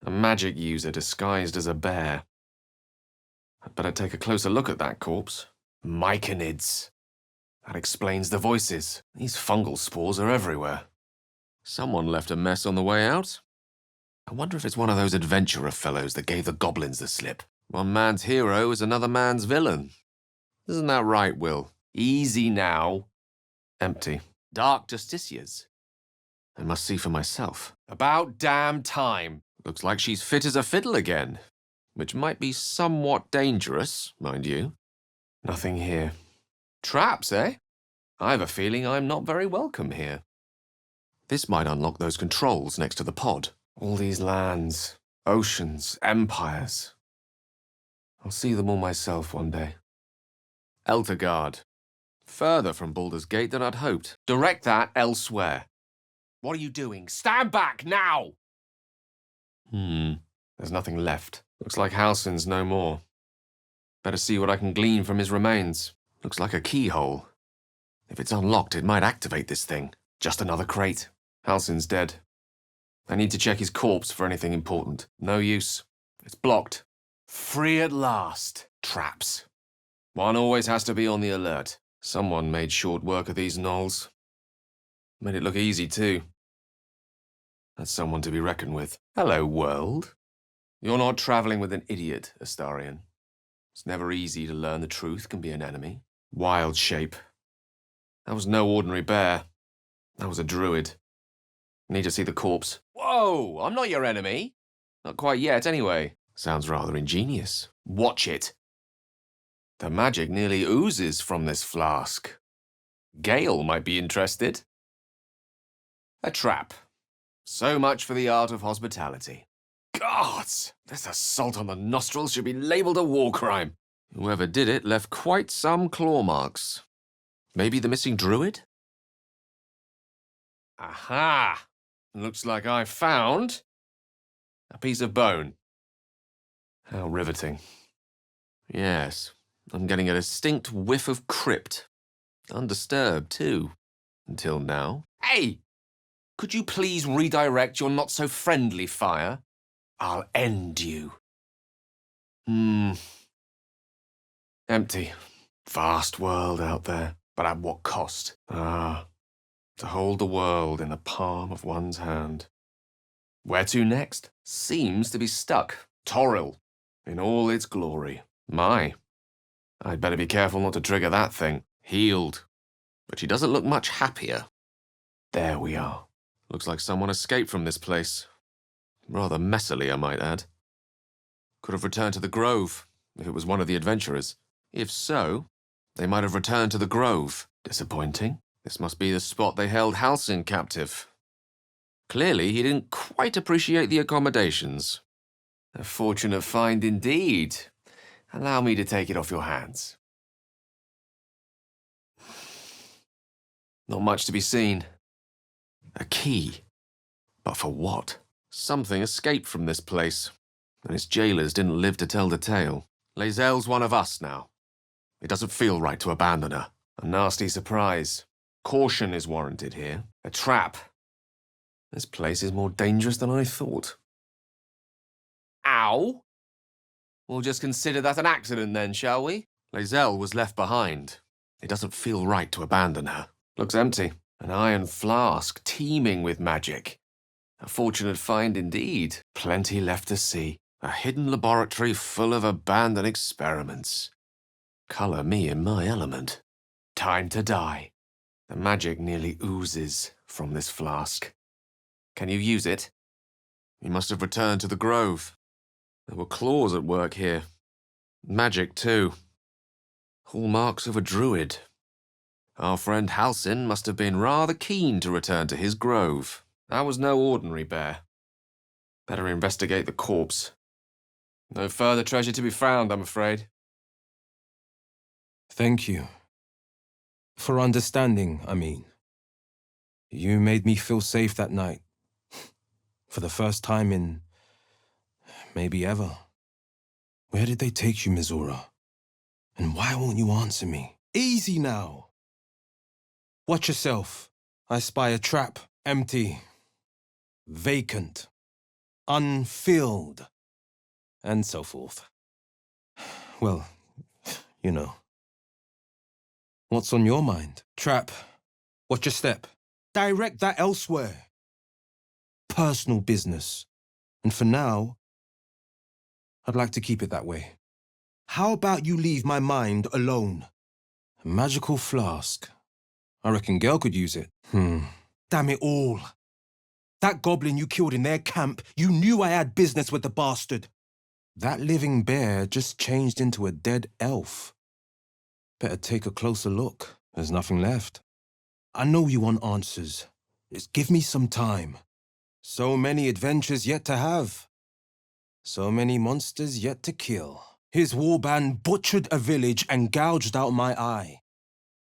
A magic user disguised as a bear. I'd better take a closer look at that corpse. Myconids. That explains the voices. These fungal spores are everywhere. Someone left a mess on the way out. I wonder if it's one of those adventurer fellows that gave the goblins the slip. One man's hero is another man's villain. Isn't that right, Wyll? Easy now. Empty. Dark justicias. I must see for myself. About damn time. Looks like she's fit as a fiddle again. Which might be somewhat dangerous, mind you. Nothing here. Traps, eh? I have a feeling I'm not very welcome here. This might unlock those controls next to the pod. All these lands, oceans, empires. I'll see them all myself one day. Eltergard. Further from Baldur's Gate than I'd hoped. Direct that elsewhere. What are you doing? Stand back, now! There's nothing left. Looks like Halsin's no more. Better see what I can glean from his remains. Looks like a keyhole. If it's unlocked, it might activate this thing. Just another crate. Halsin's dead. I need to check his corpse for anything important. No use. It's blocked. Free at last. Traps. One always has to be on the alert. Someone made short work of these gnolls. Made it look easy, too. That's someone to be reckoned with. Hello, world. You're not traveling with an idiot, Astarion. It's never easy to learn the truth can be an enemy. Wild shape. That was no ordinary bear. That was a druid. Need to see the corpse. Whoa! I'm not your enemy. Not quite yet, anyway. Sounds rather ingenious. Watch it. The magic nearly oozes from this flask. Gale might be interested. A trap. So much for the art of hospitality. Gods! This assault on the nostrils should be labelled a war crime. Whoever did it left quite some claw marks. Maybe the missing druid? Aha! Looks like I found a piece of bone. How riveting. Yes, I'm getting a distinct whiff of crypt. Undisturbed, too. Until now. Hey! Could you please redirect your not-so-friendly fire? I'll end you. Empty. Vast world out there. But at what cost? Ah, to hold the world in the palm of one's hand. Where to next? Seems to be stuck. Toril, in all its glory. My, I'd better be careful not to trigger that thing. Healed. But she doesn't look much happier. There we are. Looks like someone escaped from this place. Rather messily, I might add. Could have returned to the Grove, if it was one of the adventurers. If so, they might have returned to the Grove. Disappointing. This must be the spot they held Halsin captive. Clearly, he didn't quite appreciate the accommodations. A fortunate find indeed. Allow me to take it off your hands. Not much to be seen. A key. But for what? Something escaped from this place, and its jailers didn't live to tell the tale. Lae'zel's one of us now. It doesn't feel right to abandon her. A nasty surprise. Caution is warranted here. A trap. This place is more dangerous than I thought. Ow! We'll just consider that an accident then, shall we? Lae'zel was left behind. It doesn't feel right to abandon her. Looks empty. An iron flask teeming with magic. A fortunate find indeed. Plenty left to see. A hidden laboratory full of abandoned experiments. Colour me in my element. Time to die. The magic nearly oozes from this flask. Can you use it? You must have returned to the Grove. There were claws at work here. Magic, too. Hallmarks of a druid. Our friend Halsin must have been rather keen to return to his grove. That was no ordinary bear. Better investigate the corpse. No further treasure to be found, I'm afraid. Thank you. For understanding, I mean. You made me feel safe that night. For the first time in... maybe ever. Where did they take you, Mizora? And why won't you answer me? Easy now! Watch yourself. I spy a trap. Empty. Vacant. unfilled, and so forth. Well, you know. What's on your mind? Trap, watch your step. Direct that elsewhere. Personal business. And for now, I'd like to keep it that way. How about you leave my mind alone? A magical flask. I reckon Gale could use it. Damn it all. That goblin you killed in their camp, you knew I had business with the bastard. That living bear just changed into a dead elf. Better take a closer look. There's nothing left. I know you want answers. Just give me some time. So many adventures yet to have. So many monsters yet to kill. His warband butchered a village and gouged out my eye.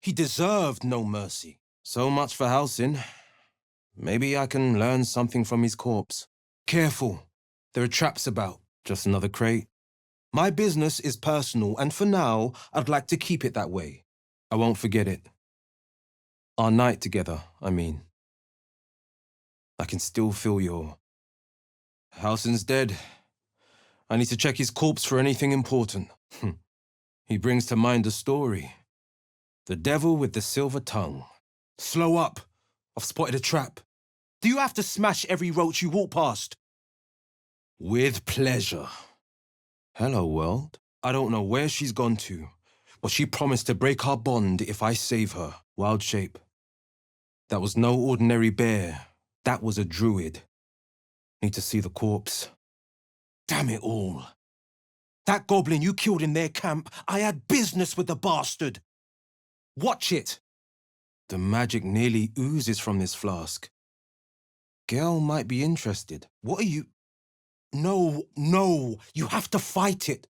He deserved no mercy. So much for Halsin. Maybe I can learn something from his corpse. Careful. There are traps about. Just another crate. My business is personal, and for now, I'd like to keep it that way. I won't forget it. Our night together, I mean. I can still feel your... Halsin's dead. I need to check his corpse for anything important. He brings to mind a story. The devil with the silver tongue. Slow up. I've spotted a trap. Do you have to smash every roach you walk past? With pleasure. Hello, world. I don't know where she's gone to, but she promised to break our bond if I save her. Wild shape. That was no ordinary bear. That was a druid. Need to see the corpse. Damn it all. That goblin you killed in their camp, I had business with the bastard. Watch it. The magic nearly oozes from this flask. Gale might be interested. What are you... No, you have to fight it.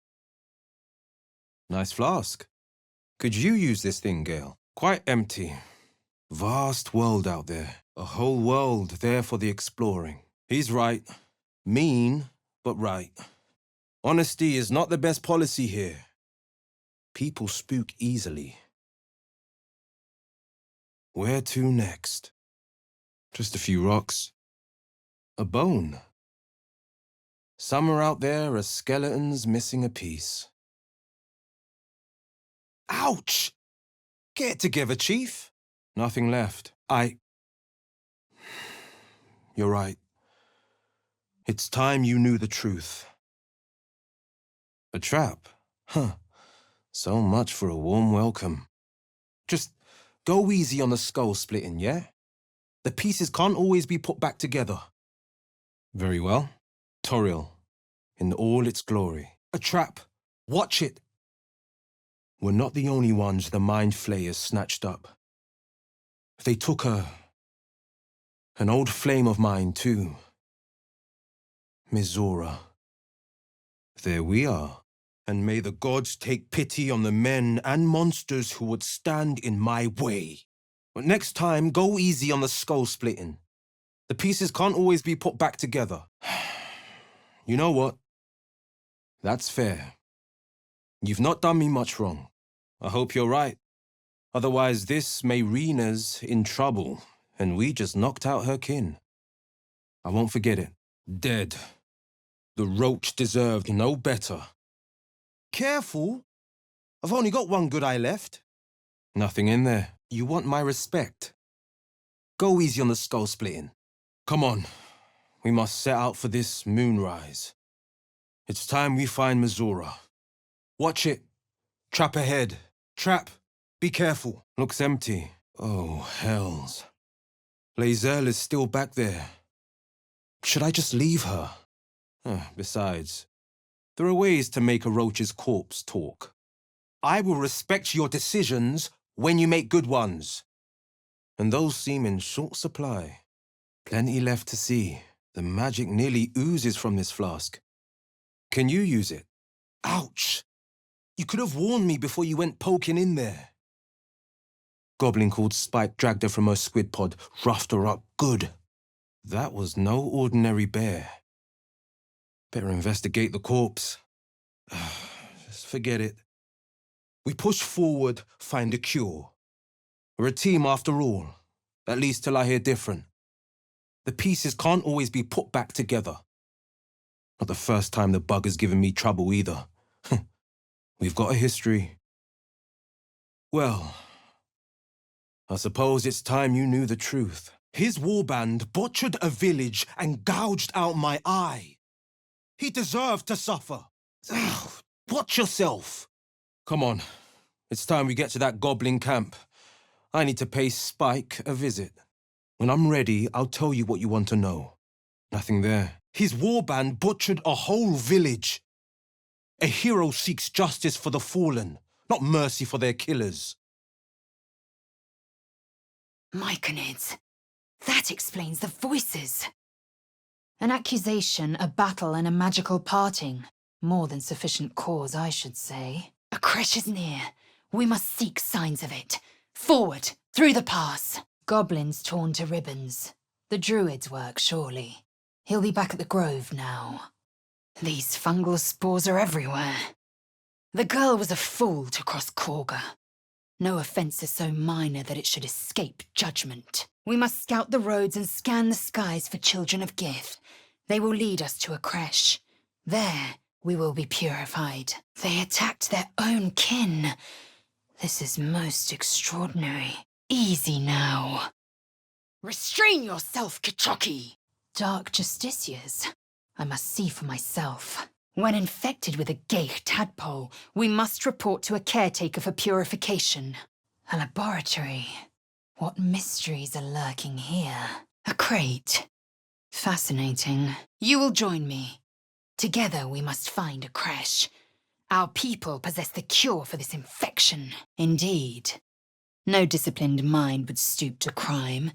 Nice flask. Could you use this thing, Gale? Quite empty. Vast world out there. A whole world there for the exploring. He's right. Mean, but right. Honesty is not the best policy here. People spook easily. Where to next? Just a few rocks. A bone. Somewhere out there are skeletons missing a piece. Ouch! Get it together, Chief. Nothing left. You're right. It's time you knew the truth. A trap? Huh. So much for a warm welcome. Just go easy on the skull splitting, yeah? The pieces can't always be put back together. Very well. Toril, in all its glory. A trap. Watch it. We're not the only ones the Mind Flayers snatched up. They took her. An old flame of mine, too. Mizora. There we are. And may the gods take pity on the men and monsters who would stand in my way. But next time, go easy on the skull splitting. The pieces can't always be put back together. You know what? That's fair. You've not done me much wrong. I hope you're right. Otherwise, this Mayrina's in trouble, and we just knocked out her kin. I won't forget it. Dead. The roach deserved no better. Careful. I've only got one good eye left. Nothing in there. You want my respect. Go easy on the skull splitting. Come on. We must set out for this moonrise. It's time we find Mizora. Watch it. Trap ahead. Trap. Be careful. Looks empty. Oh, hells. Lae'zel is still back there. Should I just leave her? Besides, there are ways to make a roach's corpse talk. I will respect your decisions when you make good ones. And those seem in short supply. Plenty left to see. The magic nearly oozes from this flask. Can you use it? Ouch! You could have warned me before you went poking in there. Goblin called Spike dragged her from her squid pod, roughed her up good. That was no ordinary bear. Better investigate the corpse. Just forget it. We push forward, find a cure. We're a team after all, at least till I hear different. The pieces can't always be put back together. Not the first time the bug has given me trouble either. We've got a history. Well, I suppose it's time you knew the truth. His warband butchered a village and gouged out my eye. He deserved to suffer. Watch yourself. Come on. It's time we get to that goblin camp. I need to pay Spike a visit. When I'm ready, I'll tell you what you want to know. Nothing there. His warband butchered a whole village. A hero seeks justice for the fallen, not mercy for their killers. Myconids. That explains the voices. An accusation, a battle, and a magical parting. More than sufficient cause, I should say. A crash is near. We must seek signs of it. Forward, through the pass. Goblins torn to ribbons. The druid's work, surely. He'll be back at the grove now. These fungal spores are everywhere. The girl was a fool to cross Korga. No offense is so minor that it should escape judgment. We must scout the roads and scan the skies for children of Gith. They will lead us to a creche. There, we will be purified. They attacked their own kin. This is most extraordinary. Easy now. Restrain yourself, Kichoki! Dark justiciars. I must see for myself. When infected with a Gale tadpole, we must report to a caretaker for purification. A laboratory. What mysteries are lurking here? A crate. Fascinating. You will join me. Together we must find a creche. Our people possess the cure for this infection. Indeed. No disciplined mind would stoop to crime.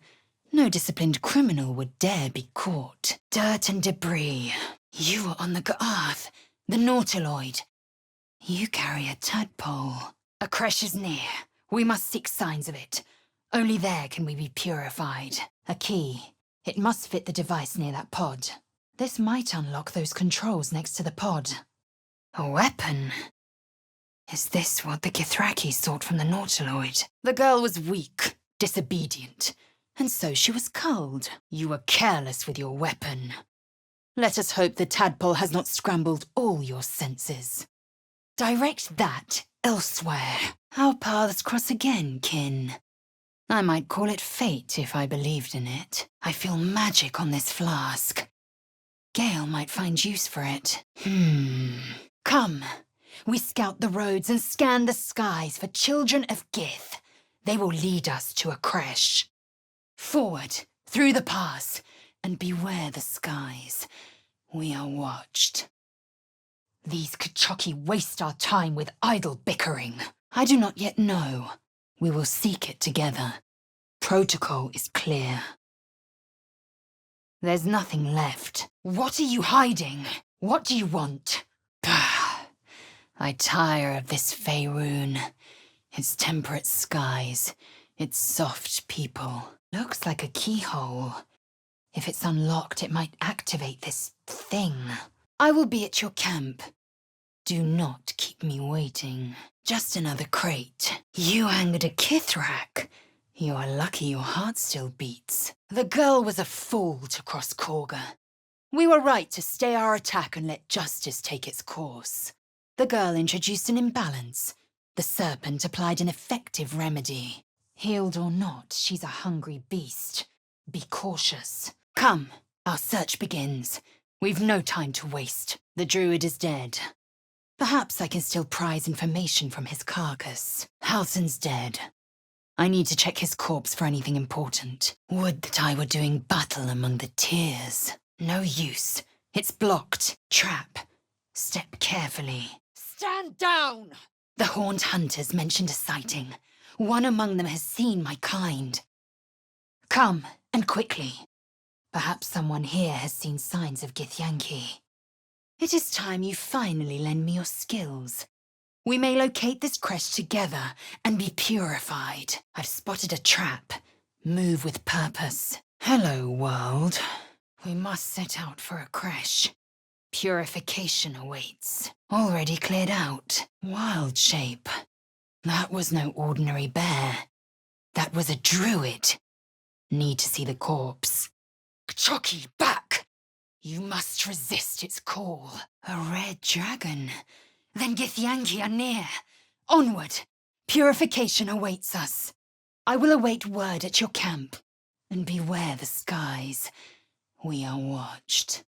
No disciplined criminal would dare be caught. Dirt and debris. You are on the Ga'ath, the Nautiloid. You carry a tadpole. A creche is near. We must seek signs of it. Only there can we be purified. A key. It must fit the device near that pod. This might unlock those controls next to the pod. A weapon? Is this what the Githrakis sought from the Nautiloid? The girl was weak, disobedient, and so she was culled. You were careless with your weapon. Let us hope the tadpole has not scrambled all your senses. Direct that elsewhere. Our paths cross again, kin. I might call it fate if I believed in it. I feel magic on this flask. Gale might find use for it. Come. We scout the roads and scan the skies for children of Gith. They will lead us to a creche. Forward, through the pass, and beware the skies. We are watched. These Kichoki waste our time with idle bickering. I do not yet know. We will seek it together. Protocol is clear. There's nothing left. What are you hiding? What do you want? I tire of this Faerun. Its temperate skies. Its soft people. Looks like a keyhole. If it's unlocked, it might activate this thing. I will be at your camp. Do not keep me waiting. Just another crate. You angered a Kithrak. You are lucky your heart still beats. The girl was a fool to cross Korga. We were right to stay our attack and let justice take its course. The girl introduced an imbalance. The serpent applied an effective remedy. Healed or not, she's a hungry beast. Be cautious. Come, our search begins. We've no time to waste. The druid is dead. Perhaps I can still prize information from his carcass. Halsin's dead. I need to check his corpse for anything important. Would that I were doing battle among the tears. No use. It's blocked. Trap. Step carefully. Stand down! The horned hunters mentioned a sighting. One among them has seen my kind. Come, and quickly. Perhaps someone here has seen signs of Githyanki. It is time you finally lend me your skills. We may locate this creche together and be purified. I've spotted a trap. Move with purpose. Hello, world. We must set out for a creche. Purification awaits. Already cleared out. Wild shape. That was no ordinary bear. That was a druid. Need to see the corpse. Choki, back! You must resist its call. A red dragon. Then Githyanki are near. Onward. Purification awaits us. I will await word at your camp. And beware the skies. We are watched.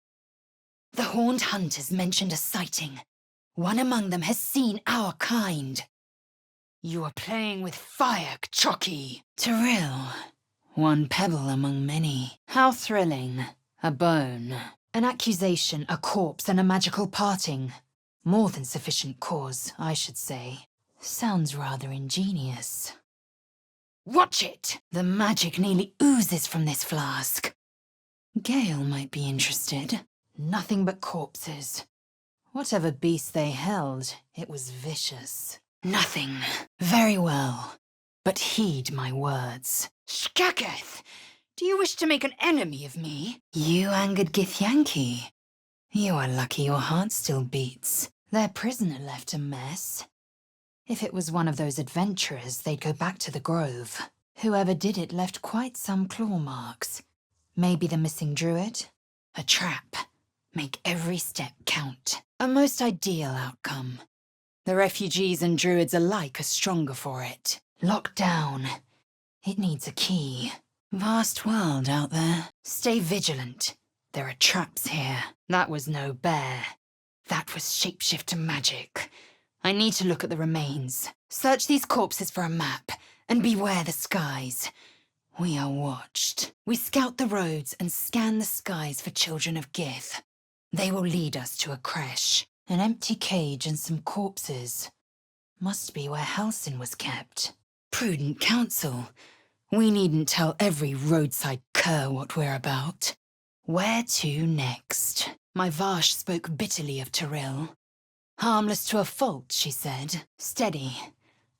The horned hunters mentioned a sighting. One among them has seen our kind. You are playing with fire, Kchoki. Tyrell. One pebble among many. How thrilling. A bone. An accusation, a corpse, and a magical parting. More than sufficient cause, I should say. Sounds rather ingenious. Watch it! The magic nearly oozes from this flask. Gale might be interested. Nothing but corpses. Whatever beast they held, it was vicious. Nothing. Very well. But heed my words. Skaketh! Do you wish to make an enemy of me? You angered Githyanki. You are lucky your heart still beats. Their prisoner left a mess. If it was one of those adventurers, they'd go back to the grove. Whoever did it left quite some claw marks. Maybe the missing druid? A trap. Make every step count. A most ideal outcome. The refugees and druids alike are stronger for it. Locked down. It needs a key. Vast world out there. Stay vigilant. There are traps here. That was no bear. That was shapeshifter magic. I need to look at the remains. Search these corpses for a map, and beware the skies. We are watched. We scout the roads and scan the skies for children of Gith. They will lead us to a creche. An empty cage and some corpses. Must be where Halsin was kept. Prudent counsel. We needn't tell every roadside cur what we're about. Where to next? My Vash spoke bitterly of Tyrell. Harmless to a fault, she said. Steady.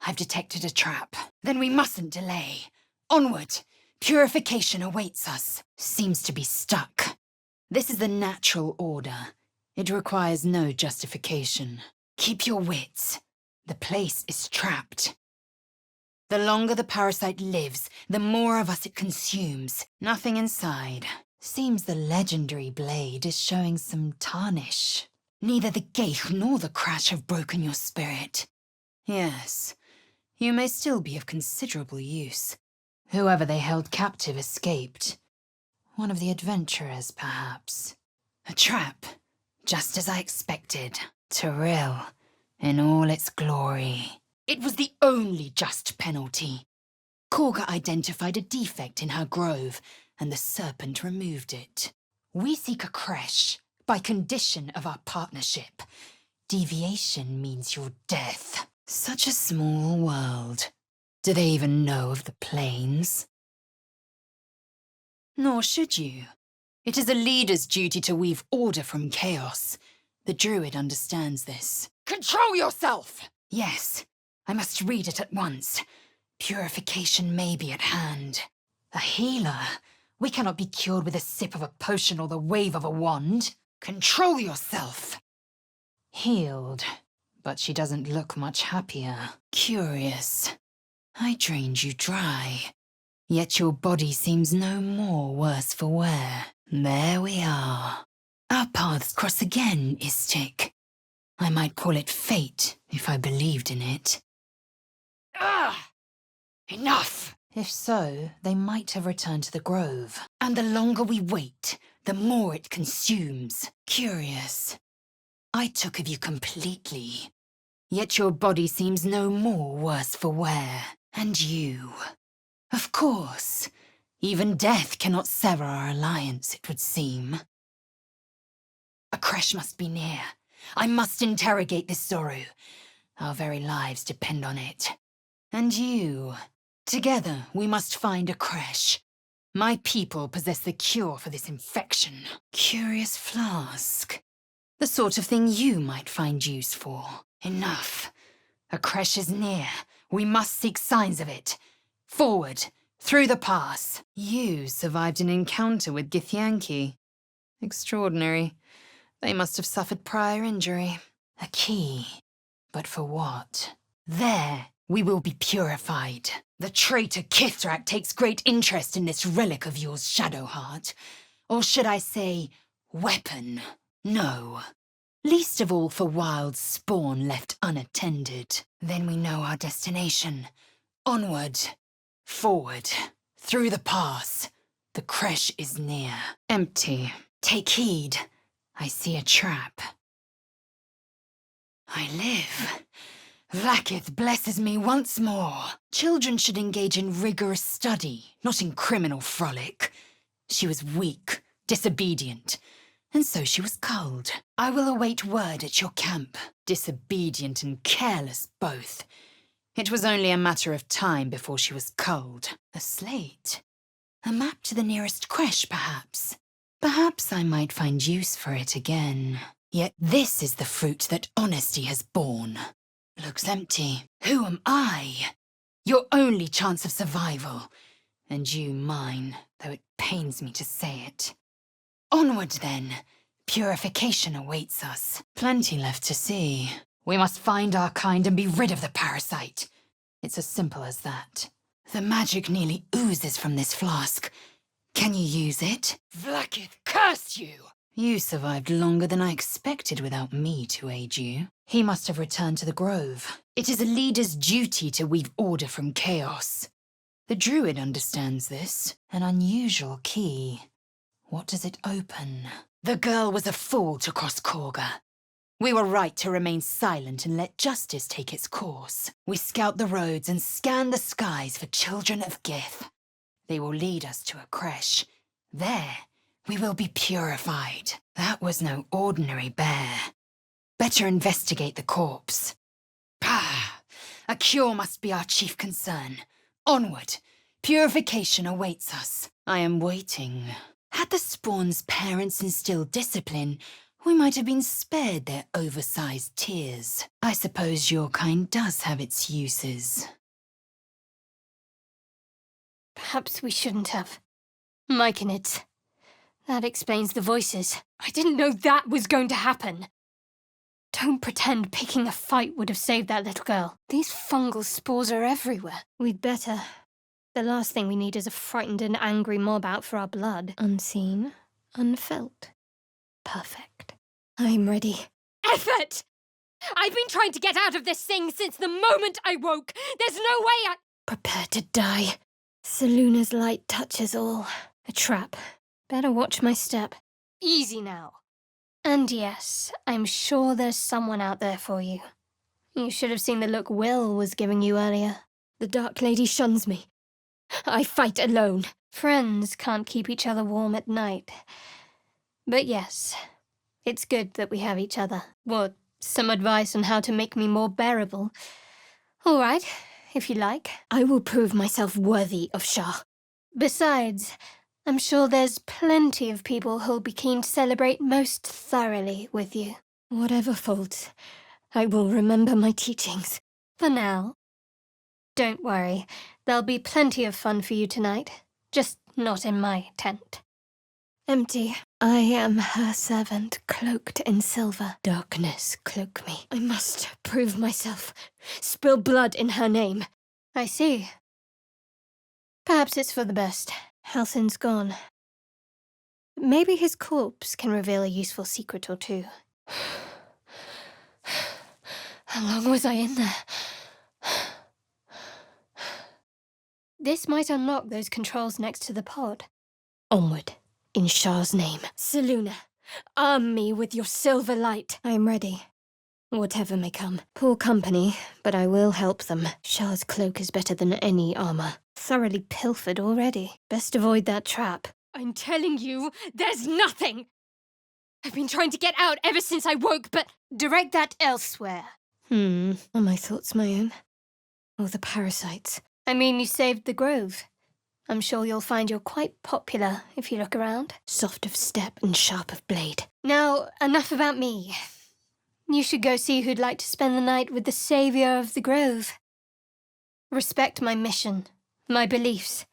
I've detected a trap. Then we mustn't delay. Onward. Purification awaits us. Seems to be stuck. This is the natural order. It requires no justification. Keep your wits. The place is trapped. The longer the parasite lives, the more of us it consumes. Nothing inside. Seems the legendary blade is showing some tarnish. Neither the Geich nor the crash have broken your spirit. Yes, you may still be of considerable use. Whoever they held captive escaped. One of the adventurers, perhaps. A trap, just as I expected. Tyrell, in all its glory. It was the only just penalty. Korga identified a defect in her grove, and the serpent removed it. We seek a creche, by condition of our partnership. Deviation means your death. Such a small world. Do they even know of the plains? Nor should you. It is a leader's duty to weave order from chaos. The druid understands this. Control yourself! Yes, I must read it at once. Purification may be at hand. A healer? We cannot be cured with a sip of a potion or the wave of a wand. Control yourself! Healed, but she doesn't look much happier. Curious. I drained you dry. Yet your body seems no more worse for wear. There we are. Our paths cross again, Istik. I might call it fate, if I believed in it. Ah! Enough! If so, they might have returned to the grove. And the longer we wait, the more it consumes. Curious. I took of you completely. Yet your body seems no more worse for wear. And you. Of course. Even death cannot sever our alliance, it would seem. A creche must be near. I must interrogate this Zoru. Our very lives depend on it. And you. Together, we must find a creche. My people possess the cure for this infection. Curious flask. The sort of thing you might find use for. Enough. A creche is near. We must seek signs of it. Forward. Through the pass. You survived an encounter with Githyanki. Extraordinary. They must have suffered prior injury. A key. But for what? There, we will be purified. The traitor Kithrak takes great interest in this relic of yours, Shadowheart. Or should I say, Weapon? No. Least of all for wild spawn left unattended. Then we know our destination. Onward. Forward. Through the pass. The creche is near. Empty. Take heed. I see a trap. I live. Vlaakith blesses me once more. Children should engage in rigorous study, not in criminal frolic. She was weak, disobedient, and so she was culled. I will await word at your camp. Disobedient and careless both. It was only a matter of time before she was culled. A slate? A map to the nearest creche, perhaps? Perhaps I might find use for it again. Yet this is the fruit that honesty has borne. Looks empty. Who am I? Your only chance of survival. And you mine, though it pains me to say it. Onward, then. Purification awaits us. Plenty left to see. We must find our kind and be rid of the parasite. It's as simple as that. The magic nearly oozes from this flask. Can you use it? Vlaakith, curse you! You survived longer than I expected without me to aid you. He must have returned to the grove. It is a leader's duty to weave order from chaos. The druid understands this. An unusual key. What does it open? The girl was a fool to cross Korga. We were right to remain silent and let justice take its course. We scout the roads and scan the skies for children of Gith. They will lead us to a creche. There, we will be purified. That was no ordinary bear. Better investigate the corpse. Pah! A cure must be our chief concern. Onward. Purification awaits us. I am waiting. Had the spawn's parents instilled discipline, we might have been spared their oversized tears. I suppose your kind does have its uses. Perhaps we shouldn't have. Myconids. That explains the voices. I didn't know that was going to happen. Don't pretend picking a fight would have saved that little girl. These fungal spores are everywhere. We'd better. The last thing we need is a frightened and angry mob out for our blood. Unseen, unfelt. Perfect. I'm ready. Effort! I've been trying to get out of this thing since the moment I woke. There's no way I... Prepare to die. Seluna's light touches all. A trap. Better watch my step. Easy now. And yes, I'm sure there's someone out there for you. You should have seen the look Wyll was giving you earlier. The Dark Lady shuns me. I fight alone. Friends can't keep each other warm at night. But yes, it's good that we have each other. What, some advice on how to make me more bearable? All right, if you like. I will prove myself worthy of Shah. Besides, I'm sure there's plenty of people who'll be keen to celebrate most thoroughly with you. Whatever faults, I will remember my teachings. For now. Don't worry, there'll be plenty of fun for you tonight. Just not in my tent. Empty. I am her servant, cloaked in silver. Darkness, cloak me. I must prove myself. Spill blood in her name. I see. Perhaps it's for the best. Halsin's gone. Maybe his corpse can reveal a useful secret or two. How long was I in there? This might unlock those controls next to the pod. Onward, in Shah's name. Seluna, arm me with your silver light. I am ready. Whatever may come. Poor company, but I will help them. Shah's cloak is better than any armor. Thoroughly pilfered already. Best avoid that trap. I'm telling you, there's nothing! I've been trying to get out ever since I woke, but direct that elsewhere. Are my thoughts my own? Or the parasites? I mean, you saved the grove. I'm sure you'll find you're quite popular if you look around. Soft of step and sharp of blade. Now, enough about me. You should go see who'd like to spend the night with the savior of the grove. Respect my mission, my beliefs.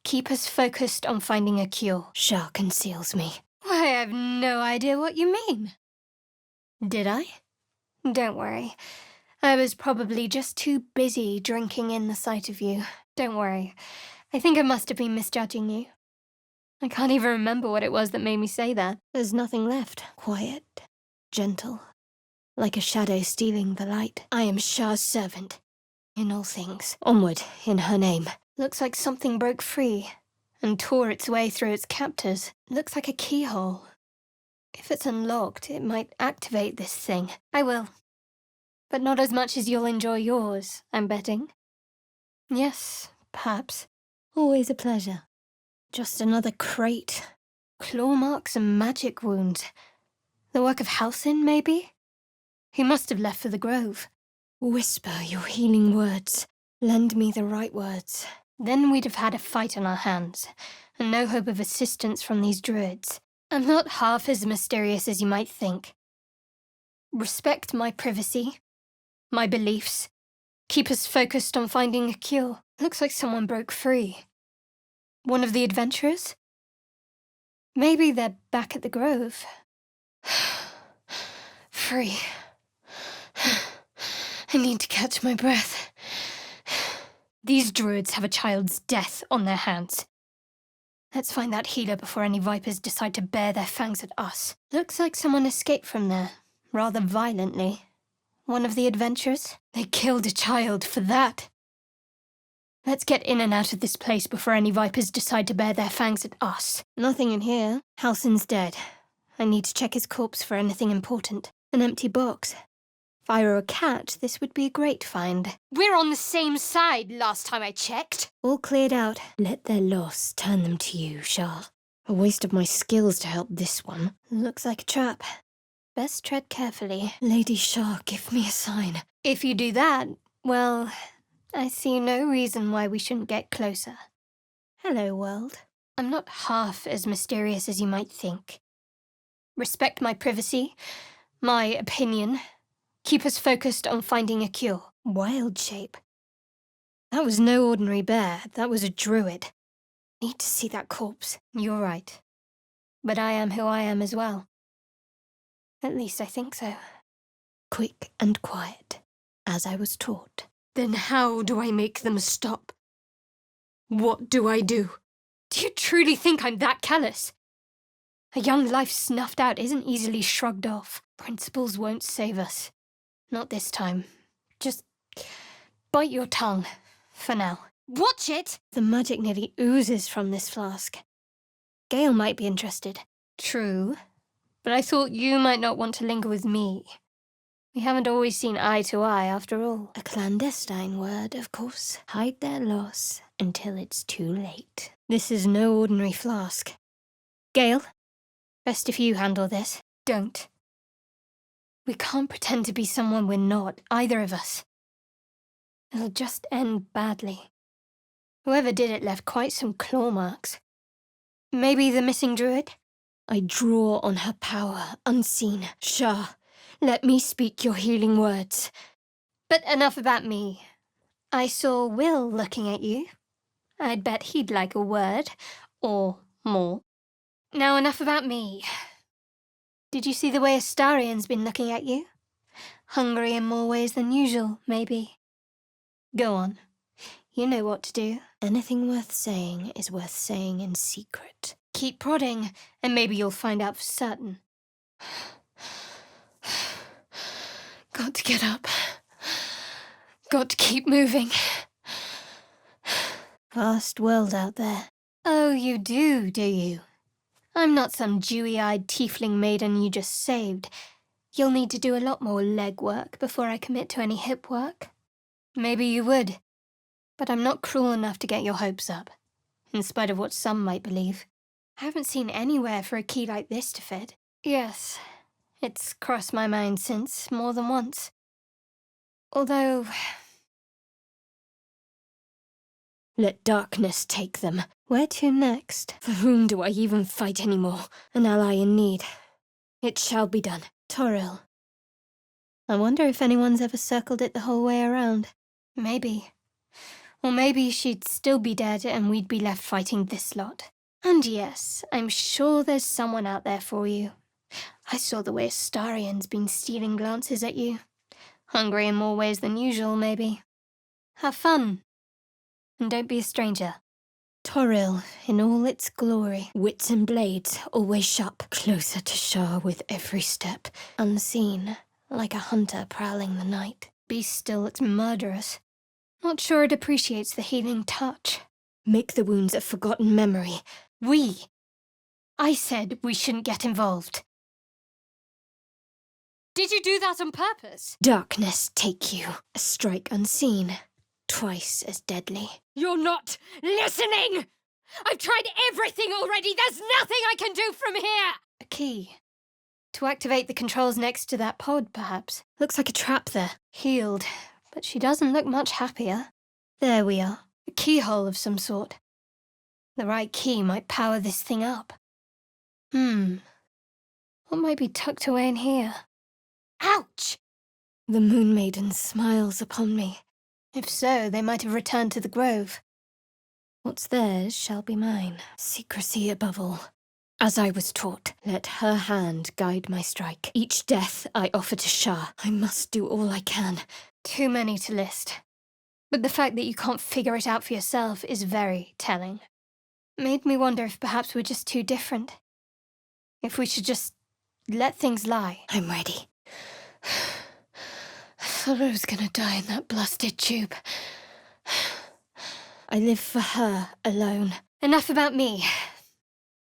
Keep us focused on finding a cure. Shah conceals me. Why, I have no idea what you mean. Did I? Don't worry. I was probably just too busy drinking in the sight of you. Don't worry. I think I must have been misjudging you. I can't even remember what it was that made me say that. There's nothing left. Quiet, gentle, like a shadow stealing the light. I am Shah's servant. In all things. Onward, in her name. Looks like something broke free and tore its way through its captors. Looks like a keyhole. If it's unlocked, it might activate this thing. I will. But not as much as you'll enjoy yours, I'm betting. Yes, perhaps. Always a pleasure. Just another crate. Claw marks and magic wounds. The work of Halsin, maybe? He must have left for the grove. Whisper your healing words. Lend me the right words. Then we'd have had a fight on our hands, and no hope of assistance from these druids. I'm not half as mysterious as you might think. Respect my privacy, my beliefs. Keep us focused on finding a cure. Looks like someone broke free. One of the adventurers? Maybe they're back at the grove. Free. I need to catch my breath. These druids have a child's death on their hands. Let's find that healer before any vipers decide to bare their fangs at us. Looks like someone escaped from there, rather violently. One of the adventurers? They killed a child for that. Let's get in and out of this place before any vipers decide to bare their fangs at us. Nothing in here. Halsin's dead. I need to check his corpse for anything important. An empty box. If I were a cat, this would be a great find. We're on the same side last time I checked. All cleared out. Let their loss turn them to you, Shah. A waste of my skills to help this one. Looks like a trap. Best tread carefully. Lady Shah, give me a sign. If you do that, well, I see no reason why we shouldn't get closer. Hello, world. I'm not half as mysterious as you might think. Respect my privacy, my opinion. Keep us focused on finding a cure. Wild shape. That was no ordinary bear. That was a druid. Need to see that corpse. You're right. But I am who I am as well. At least I think so. Quick and quiet, as I was taught. Then how do I make them stop? What do I do? Do you truly think I'm that callous? A young life snuffed out isn't easily shrugged off. Principles won't save us. Not this time. Just bite your tongue, for now. Watch it! The magic nearly oozes from this flask. Gale might be interested. True. But I thought you might not want to linger with me. We haven't always seen eye to eye, after all. A clandestine word, of course. Hide their loss until it's too late. This is no ordinary flask. Gale, best if you handle this. Don't. We can't pretend to be someone we're not, either of us. It'll just end badly. Whoever did it left quite some claw marks. Maybe the missing druid? I draw on her power, unseen. Shah, let me speak your healing words. But enough about me. I saw Wyll looking at you. I'd bet he'd like a word, or more. Now enough about me. Did you see the way Astarion's been looking at you? Hungry in more ways than usual, maybe. Go on. You know what to do. Anything worth saying is worth saying in secret. Keep prodding, and maybe you'll find out for certain. Got to get up. Got to keep moving. Vast world out there. Oh, you do you? I'm not some dewy-eyed tiefling maiden you just saved. You'll need to do a lot more leg work before I commit to any hip work. Maybe you would, but I'm not cruel enough to get your hopes up, in spite of what some might believe. I haven't seen anywhere for a key like this to fit. Yes, it's crossed my mind since, more than once. Although... Let darkness take them. Where to next? For whom do I even fight anymore? An ally in need. It shall be done. Toril. I wonder if anyone's ever circled it the whole way around. Maybe. Or maybe she'd still be dead and we'd be left fighting this lot. And yes, I'm sure there's someone out there for you. I saw the way Astarion's been stealing glances at you. Hungry in more ways than usual, maybe. Have fun. And don't be a stranger. Toril in all its glory, wits and blades always sharp, closer to Shah with every step, unseen, like a hunter prowling the night. Beast still looks murderous. Not sure it appreciates the healing touch. Make the wounds a forgotten memory. I said we shouldn't get involved. Did you do that on purpose? Darkness take you. A strike unseen. Twice as deadly. You're not listening! I've tried everything already! There's nothing I can do from here! A key. To activate the controls next to that pod, perhaps. Looks like a trap there. Healed, but she doesn't look much happier. There we are. A keyhole of some sort. The right key might power this thing up. What might be tucked away in here? Ouch! The Moon Maiden smiles upon me. If so, they might have returned to the grove. What's theirs shall be mine. Secrecy above all. As I was taught, let her hand guide my strike. Each death I offer to Shah. I must do all I can. Too many to list. But the fact that you can't figure it out for yourself is very telling. Made me wonder if perhaps we're just too different. If we should just let things lie. I'm ready. I thought I was gonna die in that blasted tube. I live for her alone. Enough about me.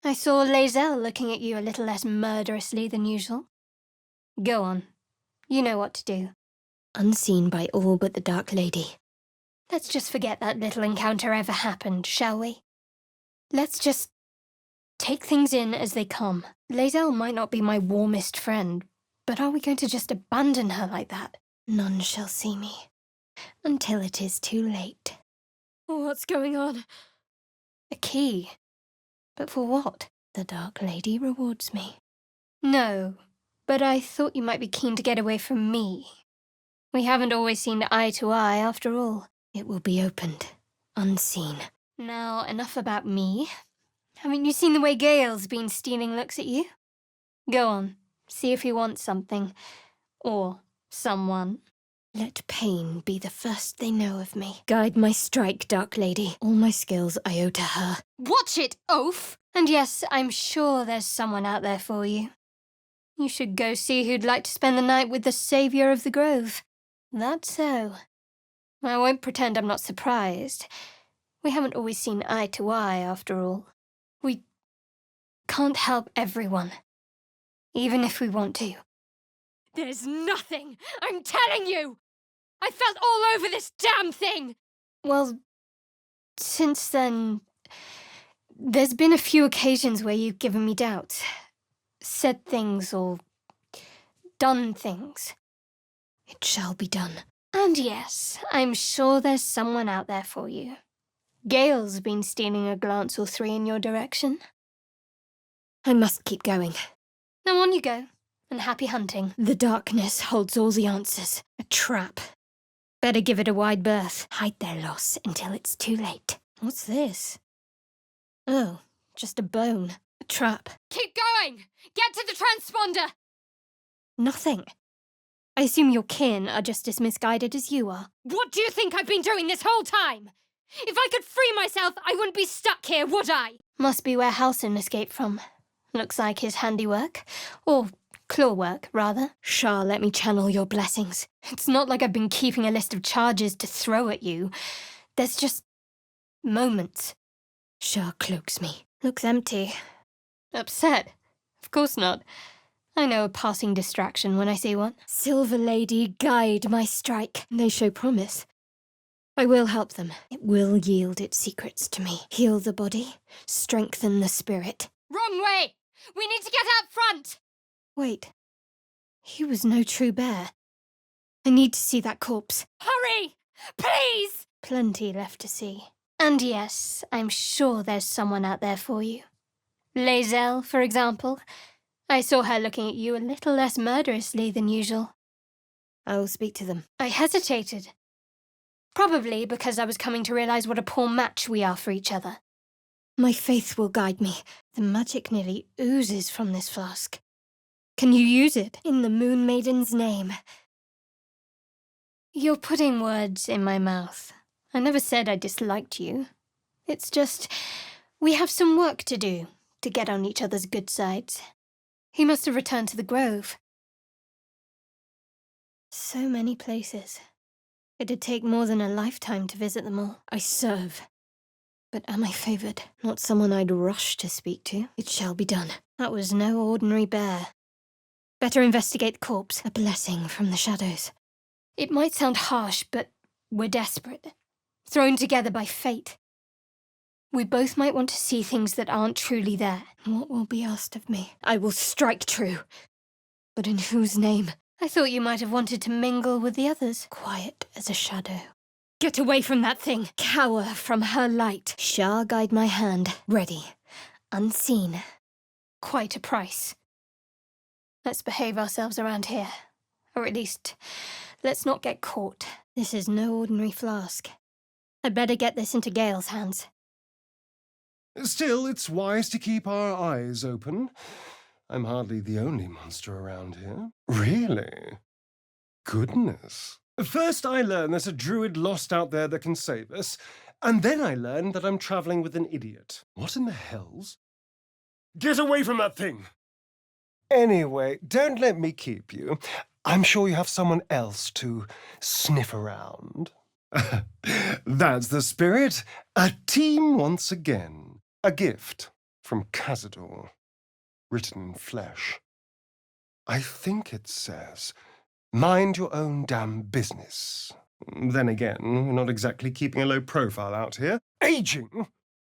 I saw Lae'zel looking at you a little less murderously than usual. Go on. You know what to do. Unseen by all but the Dark Lady. Let's just forget that little encounter ever happened, shall we? Let's just take things in as they come. Lae'zel might not be my warmest friend, but are we going to just abandon her like that? None shall see me. Until it is too late. What's going on? A key. But for what? The Dark Lady rewards me. No, but I thought you might be keen to get away from me. We haven't always seen eye to eye, after all. It will be opened, unseen. Now, enough about me. Haven't you seen the way Gale's been stealing looks at you? Go on, see if he wants something. Or someone. Let pain be the first they know of me. Guide my strike, Dark Lady. All my skills I owe to her. Watch it, oaf! And yes, I'm sure there's someone out there for you. You should go see who'd like to spend the night with the saviour of the grove. That's so. I won't pretend I'm not surprised. We haven't always seen eye to eye, after all. We can't help everyone, even if we want to. There's nothing! I'm telling you! I felt all over this damn thing! Well, since then, there's been a few occasions where you've given me doubts. Said things or done things. It shall be done. And yes, I'm sure there's someone out there for you. Gale's been stealing a glance or three in your direction. I must keep going. Now on you go, and happy hunting. The darkness holds all the answers. A trap. Better give it a wide berth. Hide their loss until it's too late. What's this? Oh, just a bone. A trap. Keep going! Get to the transponder! Nothing. I assume your kin are just as misguided as you are. What do you think I've been doing this whole time? If I could free myself, I wouldn't be stuck here, would I? Must be where Halsin escaped from. Looks like his handiwork. Or claw work, rather. Shah, let me channel your blessings. It's not like I've been keeping a list of charges to throw at you. There's just moments. Shah cloaks me. Looks empty. Upset? Of course not. I know a passing distraction when I see one. Silver Lady, guide my strike. They show promise. I will help them. It will yield its secrets to me. Heal the body, strengthen the spirit. Wrong way! We need to get out front! Wait. He was no true bear. I need to see that corpse. Hurry! Please! Plenty left to see. And yes, I'm sure there's someone out there for you. Lae'zel, for example. I saw her looking at you a little less murderously than usual. I will speak to them. I hesitated. Probably because I was coming to realize what a poor match we are for each other. My faith will guide me. The magic nearly oozes from this flask. Can you use it in the Moon Maiden's name? You're putting words in my mouth. I never said I disliked you. It's just, we have some work to do to get on each other's good sides. He must have returned to the Grove. So many places. It'd take more than a lifetime to visit them all. I serve. But am I favoured? Not someone I'd rush to speak to. It shall be done. That was no ordinary bear. Better investigate the corpse. A blessing from the shadows. It might sound harsh, but we're desperate. Thrown together by fate. We both might want to see things that aren't truly there. What will be asked of me? I will strike true. But in whose name? I thought you might have wanted to mingle with the others. Quiet as a shadow. Get away from that thing. Cower from her light. Shah guide my hand. Ready. Unseen. Quite a price. Let's behave ourselves around here. Or at least, let's not get caught. This is no ordinary flask. I'd better get this into Gale's hands. Still, it's wise to keep our eyes open. I'm hardly the only monster around here. Really? Goodness. First I learned there's a druid lost out there that can save us, and then I learned that I'm traveling with an idiot. What in the hells? Get away from that thing! Anyway, don't let me keep you. I'm sure you have someone else to sniff around. That's the spirit. A team once again. A gift from Cazador, written in flesh. I think it says, mind your own damn business. Then again, we're not exactly keeping a low profile out here. Aging?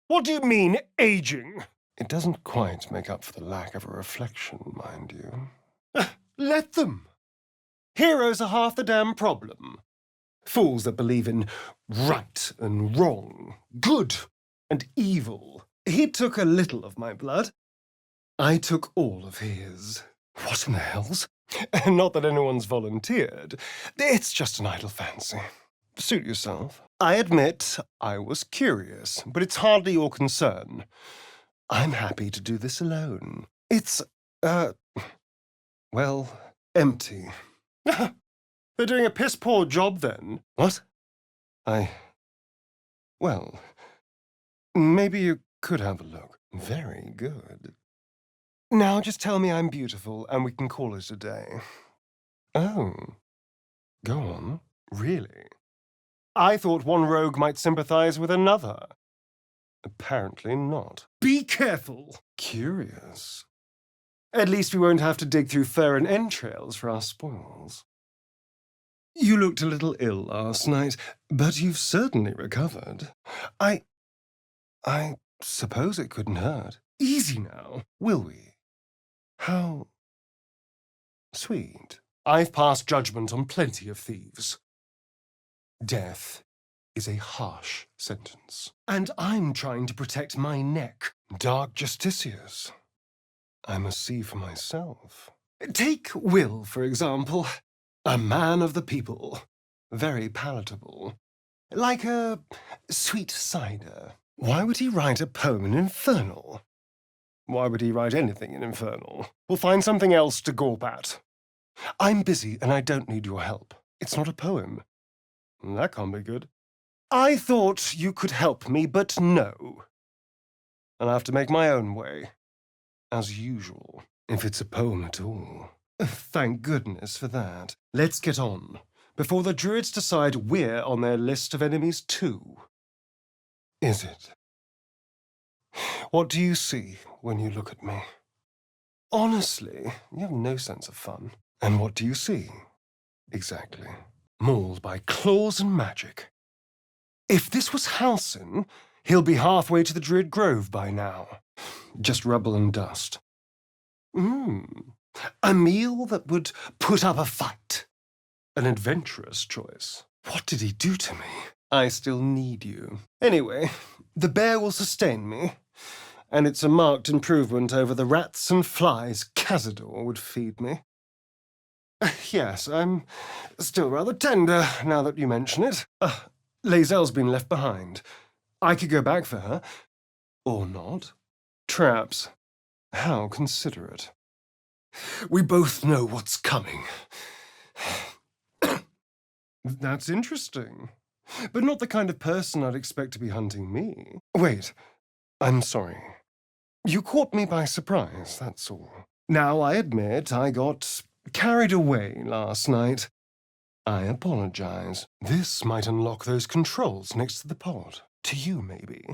What do you mean, aging? It doesn't quite make up for the lack of a reflection, mind you. Let them. Heroes are half the damn problem. Fools that believe in right and wrong, good and evil. He took a little of my blood. I took all of his. What in the hells? Not that anyone's volunteered. It's just an idle fancy. Suit yourself. I admit I was curious, but it's hardly your concern. I'm happy to do this alone. It's, well, empty. They're doing a piss-poor job, then. What? Well, maybe you could have a look. Very good. Now just tell me I'm beautiful, and we can call it a day. Oh. Go on. Really? I thought one rogue might sympathize with another. Apparently not. Be careful. Curious. At least we won't have to dig through fur and entrails for our spoils. You looked a little ill last night, but you've certainly recovered. I suppose it couldn't hurt. Easy now, will we? How sweet. I've passed judgment on plenty of thieves. Death is a harsh sentence. And I'm trying to protect my neck. Dark Justiciars. I must see for myself. Take Wyll, for example. A man of the people. Very palatable. Like a sweet cider. Why would he write a poem in Infernal? Why would he write anything in Infernal? We'll find something else to gawp at. I'm busy and I don't need your help. It's not a poem. That can't be good. I thought you could help me, but no. I'll have to make my own way. As usual, if it's a poem at all. Thank goodness for that. Let's get on, before the druids decide we're on their list of enemies too. Is it? What do you see when you look at me? Honestly, you have no sense of fun. And what do you see? Exactly. Mauled by claws and magic. If this was Halsin, he'll be halfway to the Druid Grove by now. Just rubble and dust. A meal that would put up a fight. An adventurous choice. What did he do to me? I still need you. Anyway, the bear will sustain me, and it's a marked improvement over the rats and flies Cazador would feed me. Yes, I'm still rather tender, now that you mention it. Lae'zel's been left behind. I could go back for her. Or not. Traps. How considerate. We both know what's coming. That's interesting. but not the kind of person I'd expect to be hunting me. Wait, I'm sorry. You caught me by surprise, that's all. Now, I admit I got carried away last night. I apologize. This might unlock those controls next to the pod. To you, maybe.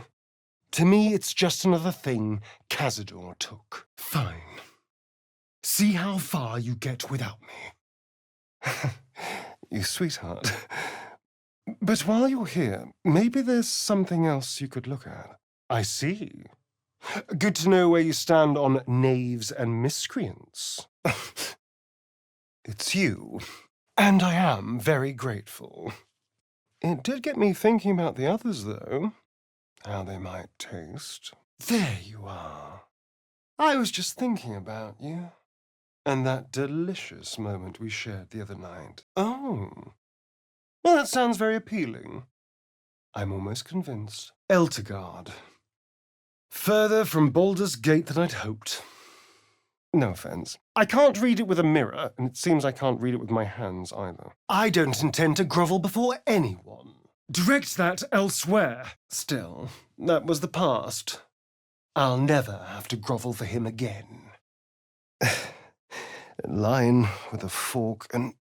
To me, it's just another thing Cazador took. Fine. See how far you get without me. You sweetheart. But while you're here, maybe there's something else you could look at. I see. Good to know where you stand on knaves and miscreants. It's you. And I am very grateful. It did get me thinking about the others, though. How they might taste. There you are. I was just thinking about you. And that delicious moment we shared the other night. Oh. Well, that sounds very appealing. I'm almost convinced. Eltegard. Further from Baldur's Gate than I'd hoped. No offense. I can't read it with a mirror, and it seems I can't read it with my hands either. I don't intend to grovel before anyone. Direct that elsewhere. Still, that was the past. I'll never have to grovel for him again. A line with a fork and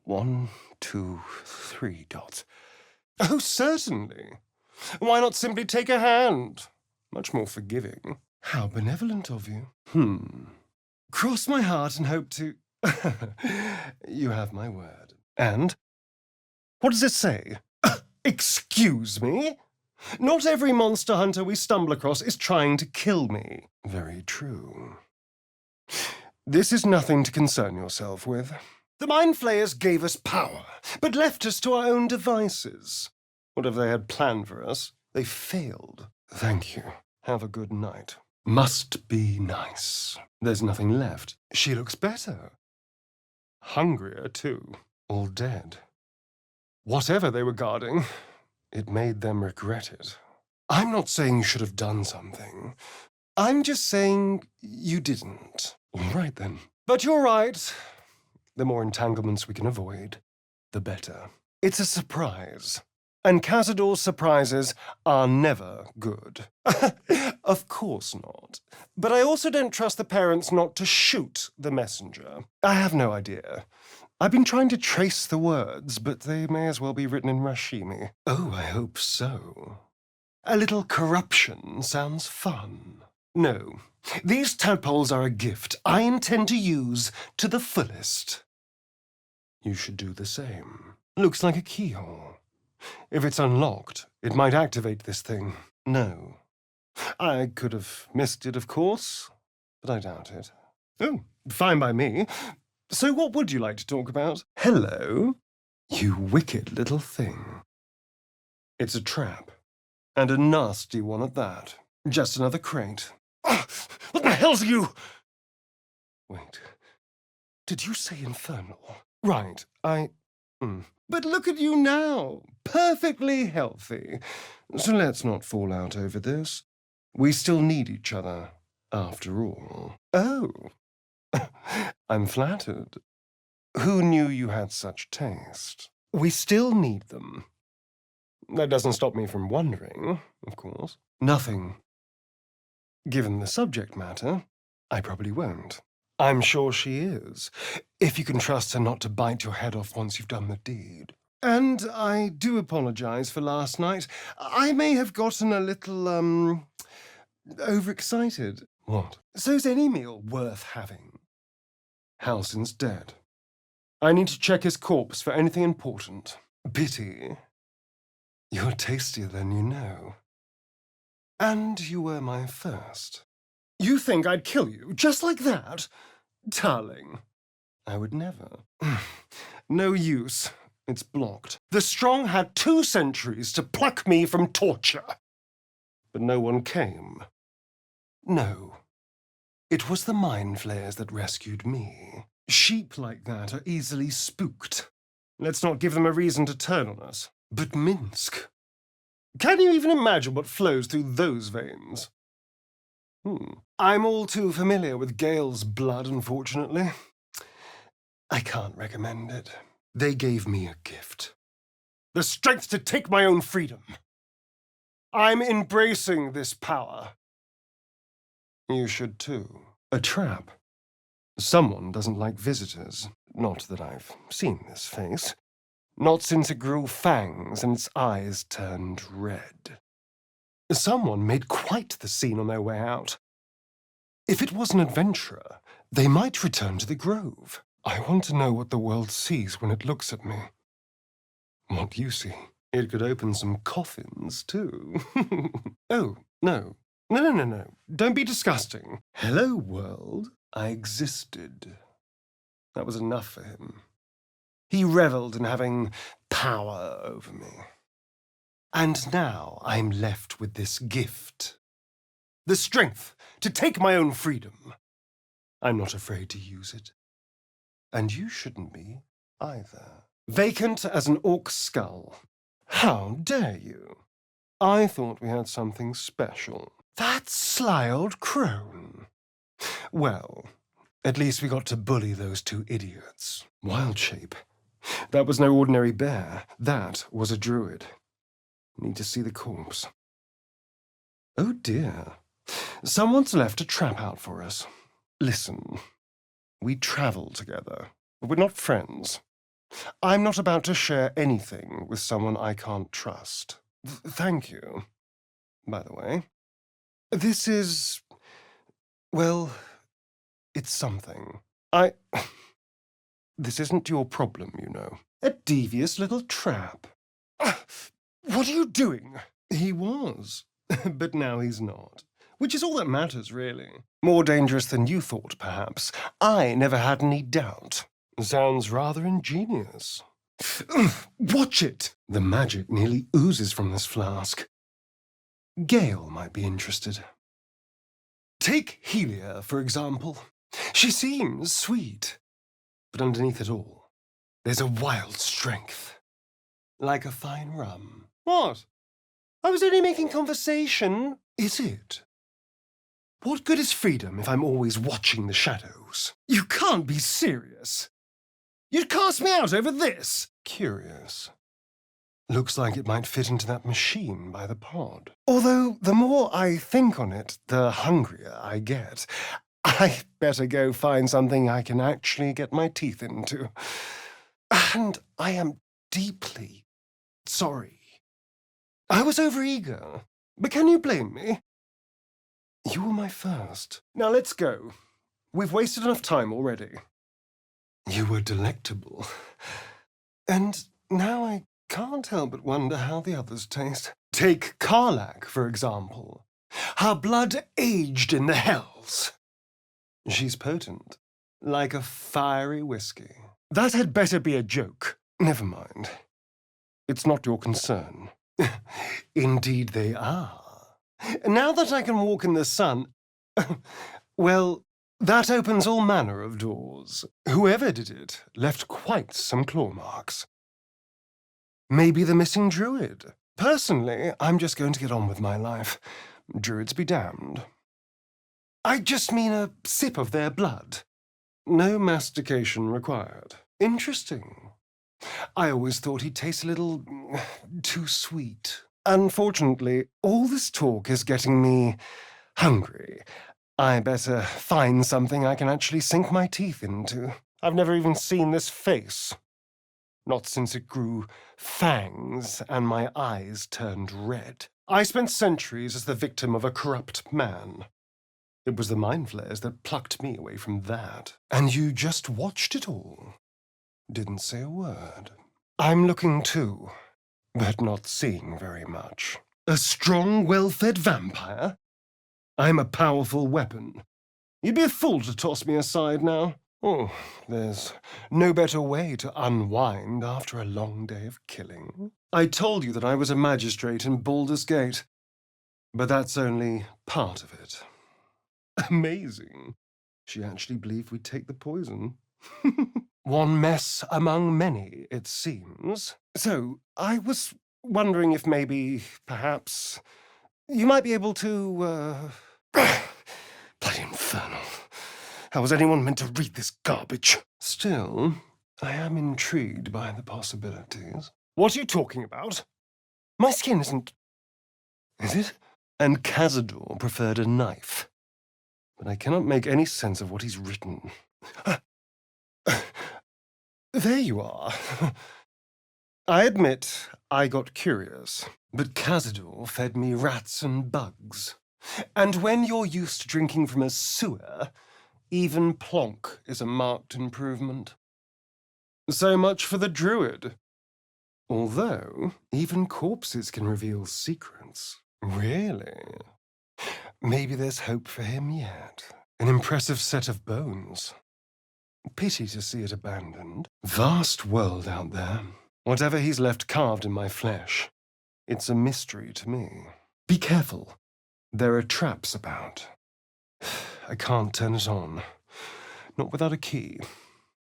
1, 2, 3 dots. Oh, certainly. Why not simply take a hand? Much more forgiving. How benevolent of you. Cross my heart and hope to... You have my word. And? What does it say? Excuse me? Not every monster hunter we stumble across is trying to kill me. Very true. This is nothing to concern yourself with. The Mind Flayers gave us power, but left us to our own devices. Whatever they had planned for us, they failed. Thank you. Have a good night. Must be nice. There's nothing left. She looks better. Hungrier, too. All dead. Whatever they were guarding, it made them regret it. I'm not saying you should have done something. I'm just saying you didn't. All right, then. But you're right. The more entanglements we can avoid, the better. It's a surprise. And Cazador's surprises are never good. Of course not. But I also don't trust the parents not to shoot the messenger. I have no idea. I've been trying to trace the words, but they may as well be written in Rashimi. Oh, I hope so. A little corruption sounds fun. No, these tadpoles are a gift I intend to use to the fullest. You should do the same. Looks like a keyhole. If it's unlocked, it might activate this thing. No. I could have missed it, of course, but I doubt it. Oh, fine by me. So what would you like to talk about? Hello? You wicked little thing. It's a trap. And a nasty one at that. Just another crate. Ah, what the hell's you? Wait. Did you say infernal? Right, But look at you now. Perfectly healthy. So let's not fall out over this. We still need each other, after all. Oh. I'm flattered. Who knew you had such taste? We still need them. That doesn't stop me from wondering, of course. Nothing. Given the subject matter, I probably won't. I'm sure she is, if you can trust her not to bite your head off once you've done the deed. And I do apologize for last night. I may have gotten a little, overexcited. What? So's any meal worth having. Halsin's dead. I need to check his corpse for anything important. Pity. You're tastier than you know. And you were my first. You think I'd kill you just like that? Darling. I would never. No use. It's blocked. The strong had 2 centuries to pluck me from torture. But no one came. No. It was the Mind Flayers that rescued me. Sheep like that are easily spooked. Let's not give them a reason to turn on us. But Minsk. Can you even imagine what flows through those veins? I'm all too familiar with Gale's blood, unfortunately. I can't recommend it. They gave me a gift. The strength to take my own freedom. I'm embracing this power. You should too. A trap. Someone doesn't like visitors. Not that I've seen this face. Not since it grew fangs and its eyes turned red. Someone made quite the scene on their way out. If it was an adventurer, they might return to the grove. I want to know what the world sees when it looks at me. What do you see? It could open some coffins, too. Oh, no. No. Don't be disgusting. Hello, world. I existed. That was enough for him. He revelled in having power over me. And now I'm left with this gift. The strength to take my own freedom. I'm not afraid to use it. And you shouldn't be, either. Vacant as an orc's skull. How dare you? I thought we had something special. That sly old crone. Well, at least we got to bully those two idiots. Wild shape. That was no ordinary bear. That was a druid. Need to see the corpse. Oh dear. Someone's left a trap out for us. Listen, we travel together, but we're not friends. I'm not about to share anything with someone I can't trust. Thank you. By the way, this is... well, it's something. This isn't your problem, you know. A devious little trap. What are you doing? He was, but now he's not. Which is all that matters, really. More dangerous than you thought, perhaps. I never had any doubt. Sounds rather ingenious. Watch it! The magic nearly oozes from this flask. Gale might be interested. Take Helia, for example. She seems sweet, but underneath it all, there's a wild strength. Like a fine rum. What? I was only making conversation. Is it? What good is freedom if I'm always watching the shadows? You can't be serious. You'd cast me out over this? Curious. Looks like it might fit into that machine by the pod. Although, the more I think on it, the hungrier I get. I better go find something I can actually get my teeth into. And I am deeply sorry. I was overeager, but can you blame me? You were my first. Now let's go. We've wasted enough time already. You were delectable. And now I can't help but wonder how the others taste. Take Karlach, for example. Her blood aged in the hells. She's potent, like a fiery whiskey. That had better be a joke. Never mind. It's not your concern. Indeed they are. Now that I can walk in the sun, well, that opens all manner of doors. Whoever did it left quite some claw marks. Maybe the missing druid. Personally, I'm just going to get on with my life. Druids be damned. I just mean a sip of their blood. No mastication required. Interesting. I always thought he'd taste a little too sweet. Unfortunately, all this talk is getting me hungry. I better find something I can actually sink my teeth into. I've never even seen this face. Not since it grew fangs and my eyes turned red. I spent centuries as the victim of a corrupt man. It was the mind flayers that plucked me away from that. And you just watched it all. Didn't say a word. I'm looking too, but not seeing very much. A strong, well-fed vampire? I'm a powerful weapon. You'd be a fool to toss me aside now. Oh, there's no better way to unwind after a long day of killing. I told you that I was a magistrate in Baldur's Gate, but that's only part of it. Amazing. She actually believed we'd take the poison. One mess among many, it seems. So, I was wondering if maybe, perhaps, you might be able to, Bloody infernal. How was anyone meant to read this garbage? Still, I am intrigued by the possibilities. What are you talking about? My skin isn't... Is it? And Cazador preferred a knife. But I cannot make any sense of what he's written. There you are. I admit I got curious, but Cazador fed me rats and bugs. And when you're used to drinking from a sewer, even plonk is a marked improvement. So much for the druid. Although, even corpses can reveal secrets. Really? Maybe there's hope for him yet. An impressive set of bones. Pity to see it abandoned. Vast world out there. Whatever he's left carved in my flesh, it's a mystery to me. Be careful. There are traps about. I can't turn it on. Not without a key.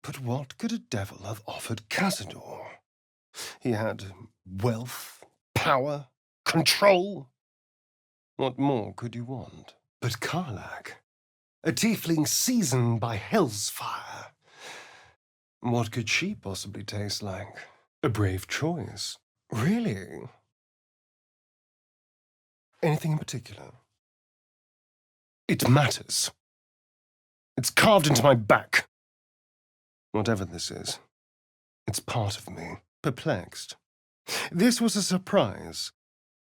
But what could a devil have offered Cazador? He had wealth, power, control. What more could you want? But Karlach, a tiefling seasoned by hell's fire. What could she possibly taste like? A brave choice. Really? Anything in particular? It matters. It's carved into my back. Whatever this is, it's part of me. Perplexed. This was a surprise,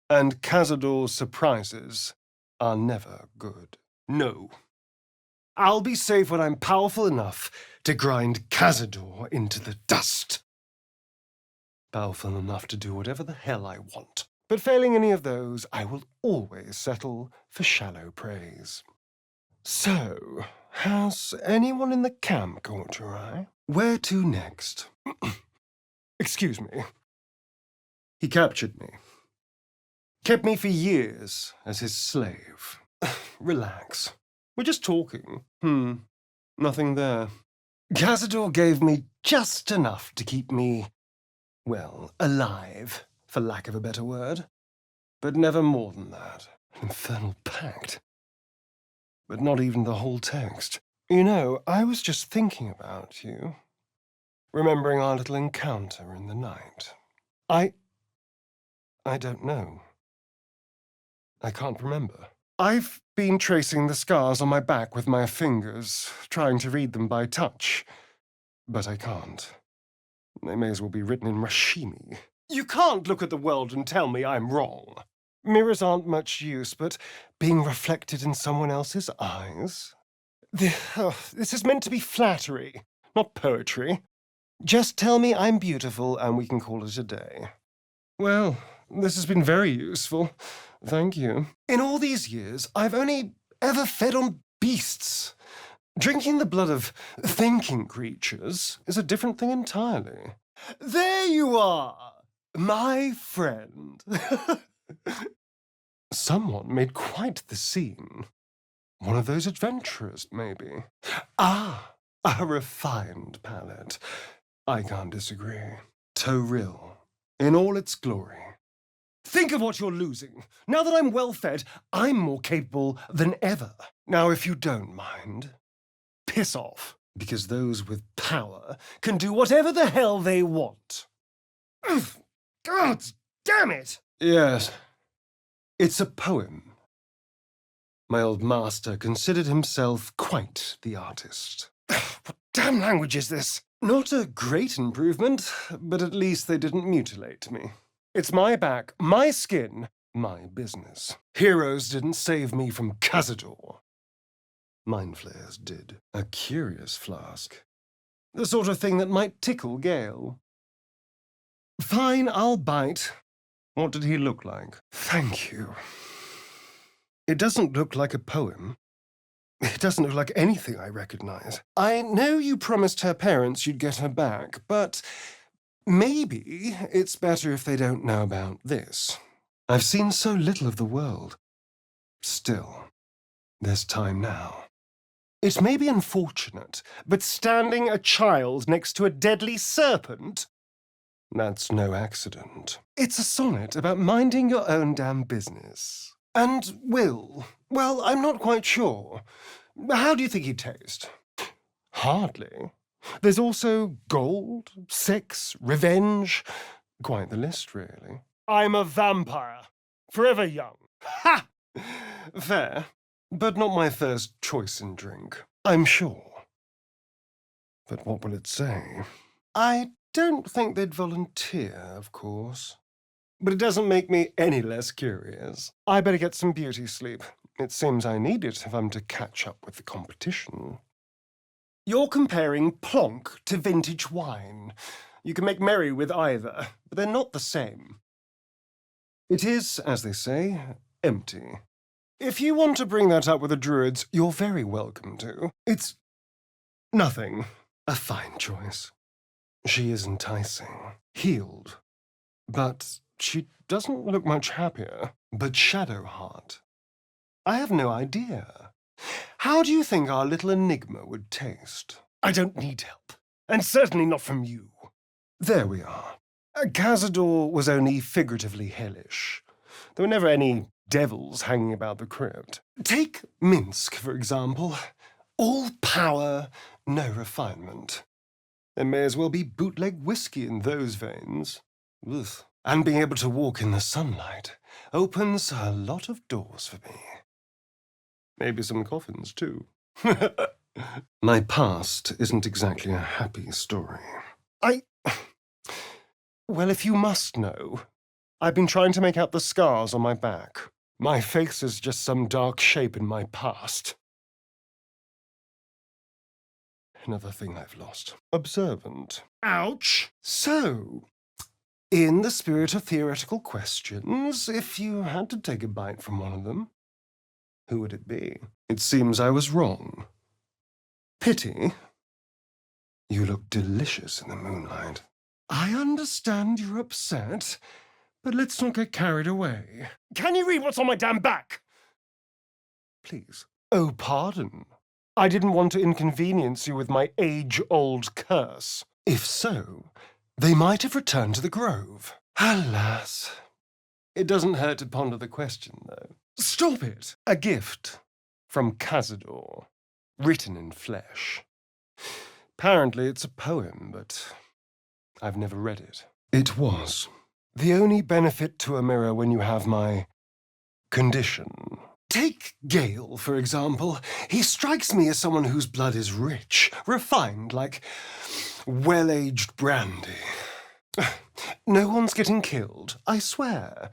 and Cazador's surprises are never good. No. I'll be safe when I'm powerful enough to grind Cazador into the dust. Powerful enough to do whatever the hell I want. But failing any of those, I will always settle for shallow praise. So, has anyone in the camp caught your eye? Where to next? Excuse me. He captured me. Kept me for years as his slave. Relax. We're just talking. Nothing there. Cazador gave me just enough to keep me, well, alive, for lack of a better word. But never more than that. An infernal pact. But not even the whole text. You know, I was just thinking about you. Remembering our little encounter in the night. I don't know. I can't remember. I've been tracing the scars on my back with my fingers, trying to read them by touch. But I can't. They may as well be written in Rashimi. You can't look at the world and tell me I'm wrong. Mirrors aren't much use, but being reflected in someone else's eyes? This is meant to be flattery, not poetry. Just tell me I'm beautiful and we can call it a day. Well, this has been very useful. Thank you. In all these years, I've only ever fed on beasts. Drinking the blood of thinking creatures is a different thing entirely. There you are, my friend. Someone made quite the scene. One of those adventurers, maybe. Ah, a refined palate. I can't disagree. Toril, in all its glory. Think of what you're losing. Now that I'm well-fed, I'm more capable than ever. Now, if you don't mind, piss off, because those with power can do whatever the hell they want. God damn it! Yes. It's a poem. My old master considered himself quite the artist. What damn language is this? Not a great improvement, but at least they didn't mutilate me. It's my back, my skin, my business. Heroes didn't save me from Cazador. Mind flayers did. A curious flask. The sort of thing that might tickle Gale. Fine, I'll bite. What did he look like? Thank you. It doesn't look like a poem. It doesn't look like anything I recognize. I know you promised her parents you'd get her back, but maybe it's better if they don't know about this. I've seen so little of the world. Still, there's time now. It may be unfortunate, but standing a child next to a deadly serpent? That's no accident. It's a sonnet about minding your own damn business. And Wyll, well, I'm not quite sure. How do you think he'd taste? Hardly. There's also gold, sex, revenge. Quite the list, really. I'm a vampire. Forever young. Ha! Fair, but not my first choice in drink, I'm sure. But what will it say? I don't think they'd volunteer, of course. But it doesn't make me any less curious. I better get some beauty sleep. It seems I need it if I'm to catch up with the competition. You're comparing plonk to vintage wine. You can make merry with either, but they're not the same. It is, as they say, empty. If you want to bring that up with the druids, you're very welcome to. It's nothing. A fine choice. She is enticing, healed, but she doesn't look much happier. But Shadowheart, I have no idea. How do you think our little enigma would taste? I don't need help, and certainly not from you. There we are. Cazador was only figuratively hellish. There were never any devils hanging about the crypt. Take Minsk, for example. All power, no refinement. There may as well be bootleg whiskey in those veins. Ugh. And being able to walk in the sunlight opens a lot of doors for me. Maybe some coffins, too. My past isn't exactly a happy story. Well, if you must know, I've been trying to make out the scars on my back. My face is just some dark shape in my past. Another thing I've lost. Observant. Ouch! So, in the spirit of theoretical questions, if you had to take a bite from one of them, who would it be? It seems I was wrong. Pity. You look delicious in the moonlight. I understand you're upset, but let's not get carried away. Can you read what's on my damn back? Please. Oh, pardon. I didn't want to inconvenience you with my age-old curse. If so, they might have returned to the grove. Alas. It doesn't hurt to ponder the question, though. Stop it! A gift from Cazador, written in flesh. Apparently it's a poem, but I've never read it. It was. The only benefit to a mirror when you have my condition. Take Gale, for example. He strikes me as someone whose blood is rich, refined, like well-aged brandy. No one's getting killed, I swear.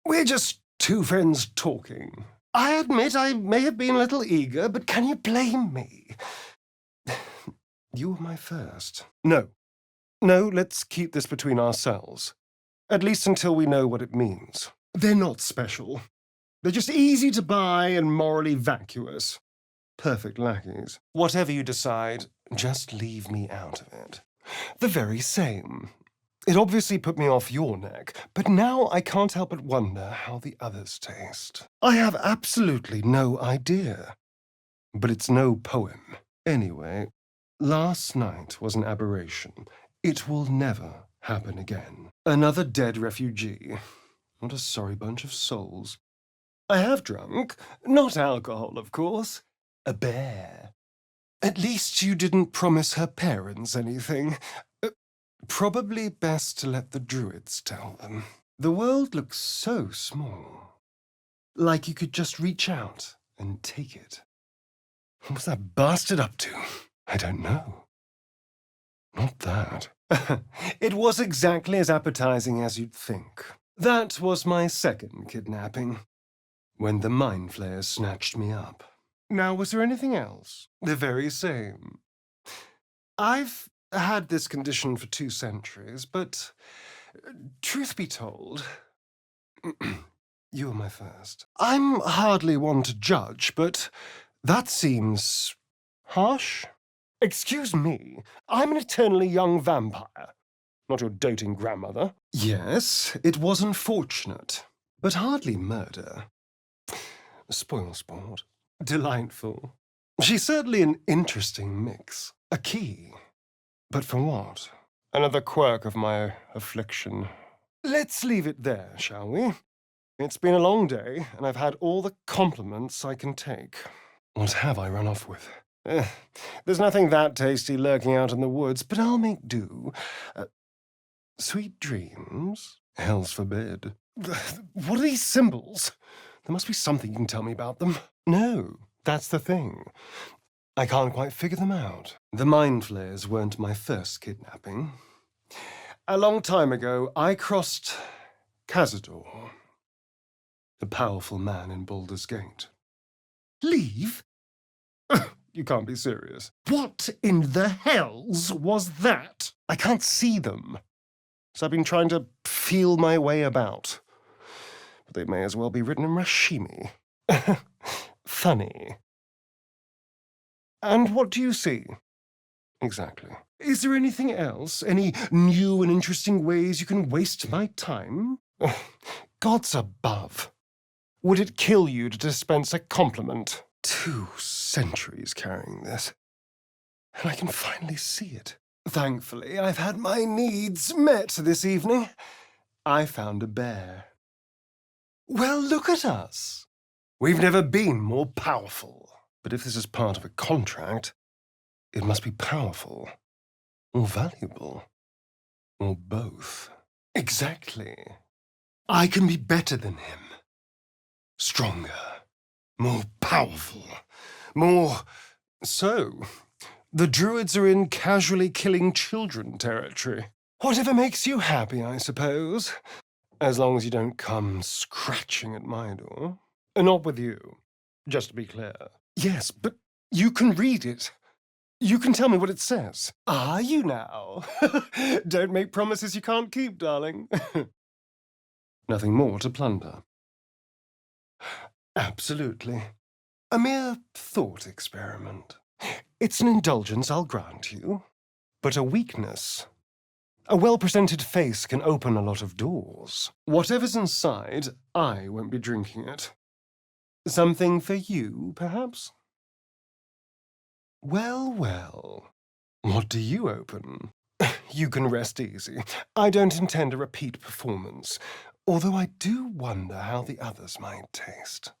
We're just two friends talking. I admit I may have been a little eager, but can you blame me? You were my first. No, let's keep this between ourselves. At least until we know what it means. They're not special. They're just easy to buy and morally vacuous. Perfect lackeys. Whatever you decide, just leave me out of it. The very same. It obviously put me off your neck, but now I can't help but wonder how the others taste. I have absolutely no idea. But it's no poem. Anyway, last night was an aberration. It will never happen again. Another dead refugee. What a sorry bunch of souls. I have drunk. Not alcohol, of course. A bear. At least you didn't promise her parents anything. Probably best to let the druids tell them. The world looks so small. Like you could just reach out and take it. What was that bastard up to? I don't know. Not that. It was exactly as appetizing as you'd think. That was my second kidnapping, when the mind flayers snatched me up. Now, was there anything else? The very same. I've had this condition for 2 centuries, but truth be told, you were my first. I'm hardly one to judge, but that seems harsh. Excuse me, I'm an eternally young vampire, not your doting grandmother. Yes, it was unfortunate, but hardly murder. Spoil sport. Delightful. She's certainly an interesting mix. A key. But for what? Another quirk of my affliction. Let's leave it there, shall we? It's been a long day, and I've had all the compliments I can take. What have I run off with? There's nothing that tasty lurking out in the woods, but I'll make do. Sweet dreams? Hells forbid. What are these symbols? There must be something you can tell me about them. No, that's the thing. I can't quite figure them out. The mind flayers weren't my first kidnapping. A long time ago, I crossed Cazador, the powerful man in Baldur's Gate. Leave? You can't be serious. What in the hells was that? I can't see them, so I've been trying to feel my way about. But they may as well be written in Rashimi. Funny. And what do you see? Exactly. Is there anything else? Any new and interesting ways you can waste my time? Gods above. Would it kill you to dispense a compliment? 2 centuries carrying this, and I can finally see it. Thankfully, I've had my needs met this evening. I found a bear. Well, look at us. We've never been more powerful. But if this is part of a contract, it must be powerful, or valuable, or both. Exactly. I can be better than him. Stronger. More powerful. More... So, the druids are in casually killing children territory. Whatever makes you happy, I suppose. As long as you don't come scratching at my door. Not with you, just to be clear. Yes, but you can read it. You can tell me what it says. Are you now? Don't make promises you can't keep, darling. Nothing more to plunder. Absolutely. A mere thought experiment. It's an indulgence, I'll grant you. But a weakness. A well-presented face can open a lot of doors. Whatever's inside, I won't be drinking it. Something for you, perhaps? Well, well. What do you open? You can rest easy. I don't intend a repeat performance, although I do wonder how the others might taste.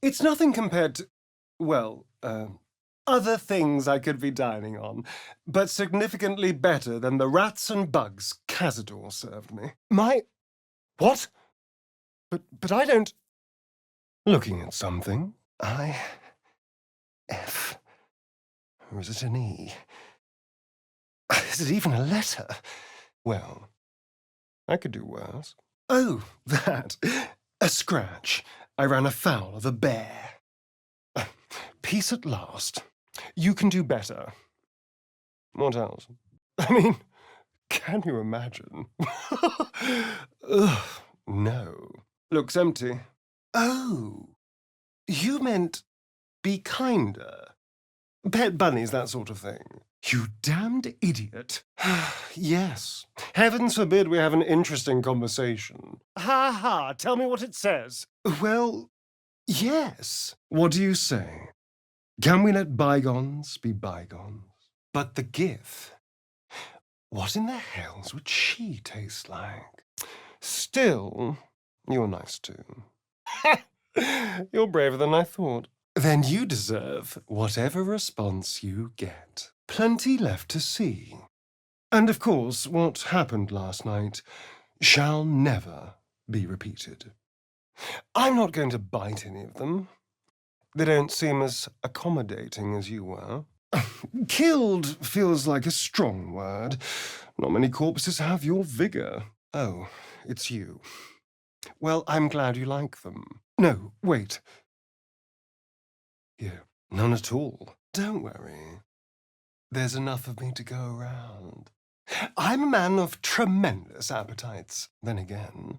It's nothing compared to, well, other things I could be dining on, but significantly better than the rats and bugs Cazador served me. What? But I don't... Looking at something. F. Or is it an E? Is it even a letter? Well, I could do worse. Oh, that. A scratch. I ran afoul of a bear. Peace at last. You can do better. What else? I mean, can you imagine? Ugh, no. Looks empty. Oh, you meant be kinder. Pet bunnies, that sort of thing. You damned idiot. Yes. Heavens forbid we have an interesting conversation. Ha ha, tell me what it says. Well, yes. What do you say? Can we let bygones be bygones? But the Gith, what in the hells would she taste like? Still, you're nice too. You're braver than I thought. Then you deserve whatever response you get. Plenty left to see. And of course, what happened last night shall never be repeated. I'm not going to bite any of them. They don't seem as accommodating as you were. Killed feels like a strong word. Not many corpses have your vigor. Oh, it's you. Well, I'm glad you like them. No, wait. Here, none at all. Don't worry. There's enough of me to go around. I'm a man of tremendous appetites. Then again,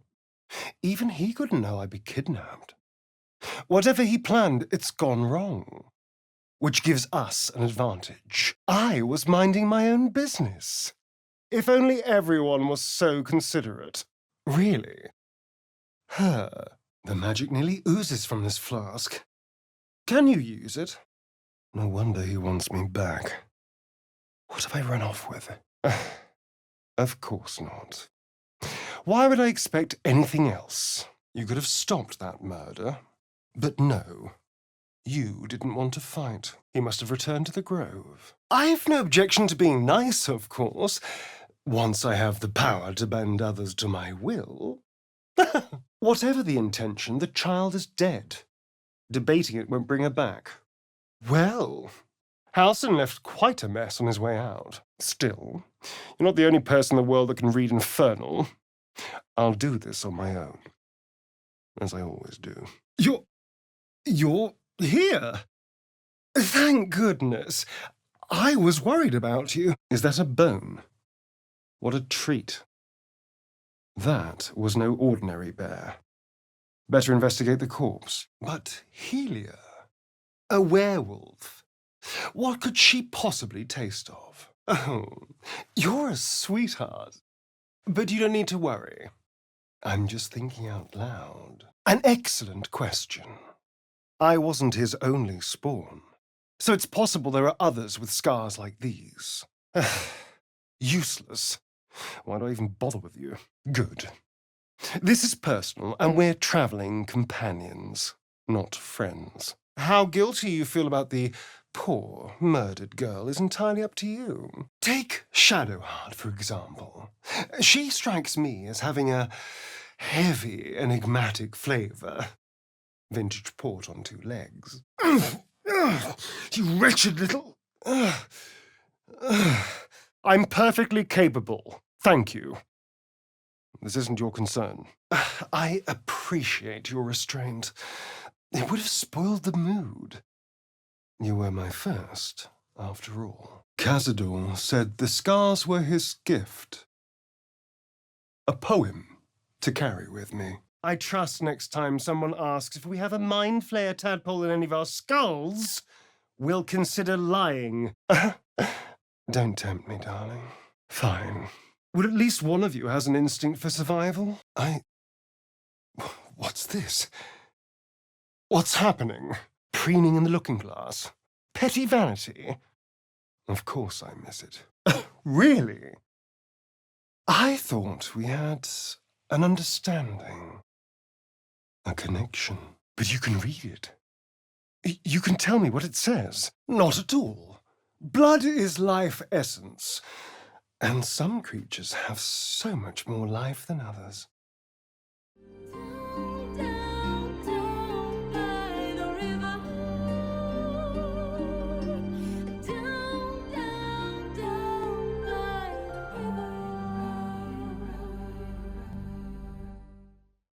even he couldn't know I'd be kidnapped. Whatever he planned, it's gone wrong. Which gives us an advantage. I was minding my own business. If only everyone was so considerate. Really. The magic nearly oozes from this flask. Can you use it? No wonder he wants me back. What have I run off with? Of course not. Why would I expect anything else? You could have stopped that murder. But no, you didn't want to fight. He must have returned to the grove. I've no objection to being nice, of course, once I have the power to bend others to my will. Whatever the intention, the child is dead. Debating it won't bring her back. Well, Halsin left quite a mess on his way out. Still, you're not the only person in the world that can read Infernal. I'll do this on my own. As I always do. You're here? Thank goodness. I was worried about you. Is that a bone? What a treat. That was no ordinary bear. Better investigate the corpse. But Helia, a werewolf. What could she possibly taste of? Oh, you're a sweetheart. But you don't need to worry. I'm just thinking out loud. An excellent question. I wasn't his only spawn, so it's possible there are others with scars like these. Useless. Why do I even bother with you? Good. This is personal, and we're traveling companions, not friends. How guilty you feel about the poor, murdered girl is entirely up to you. Take Shadowheart, for example. She strikes me as having a heavy, enigmatic flavour. Vintage port on 2 legs. You wretched little... I'm perfectly capable. Thank you. This isn't your concern. I appreciate your restraint. It would have spoiled the mood. You were my first, after all. Cazador said the scars were his gift. A poem to carry with me. I trust next time someone asks if we have a mind flayer tadpole in any of our skulls, we'll consider lying. Don't tempt me, darling. Fine. But at least one of you has an instinct for survival. What's this? What's happening? Preening in the looking glass? Petty vanity? Of course I miss it. Really? I thought we had an understanding. A connection. But you can read it. You can tell me what it says. Not at all. Blood is life essence. And some creatures have so much more life than others.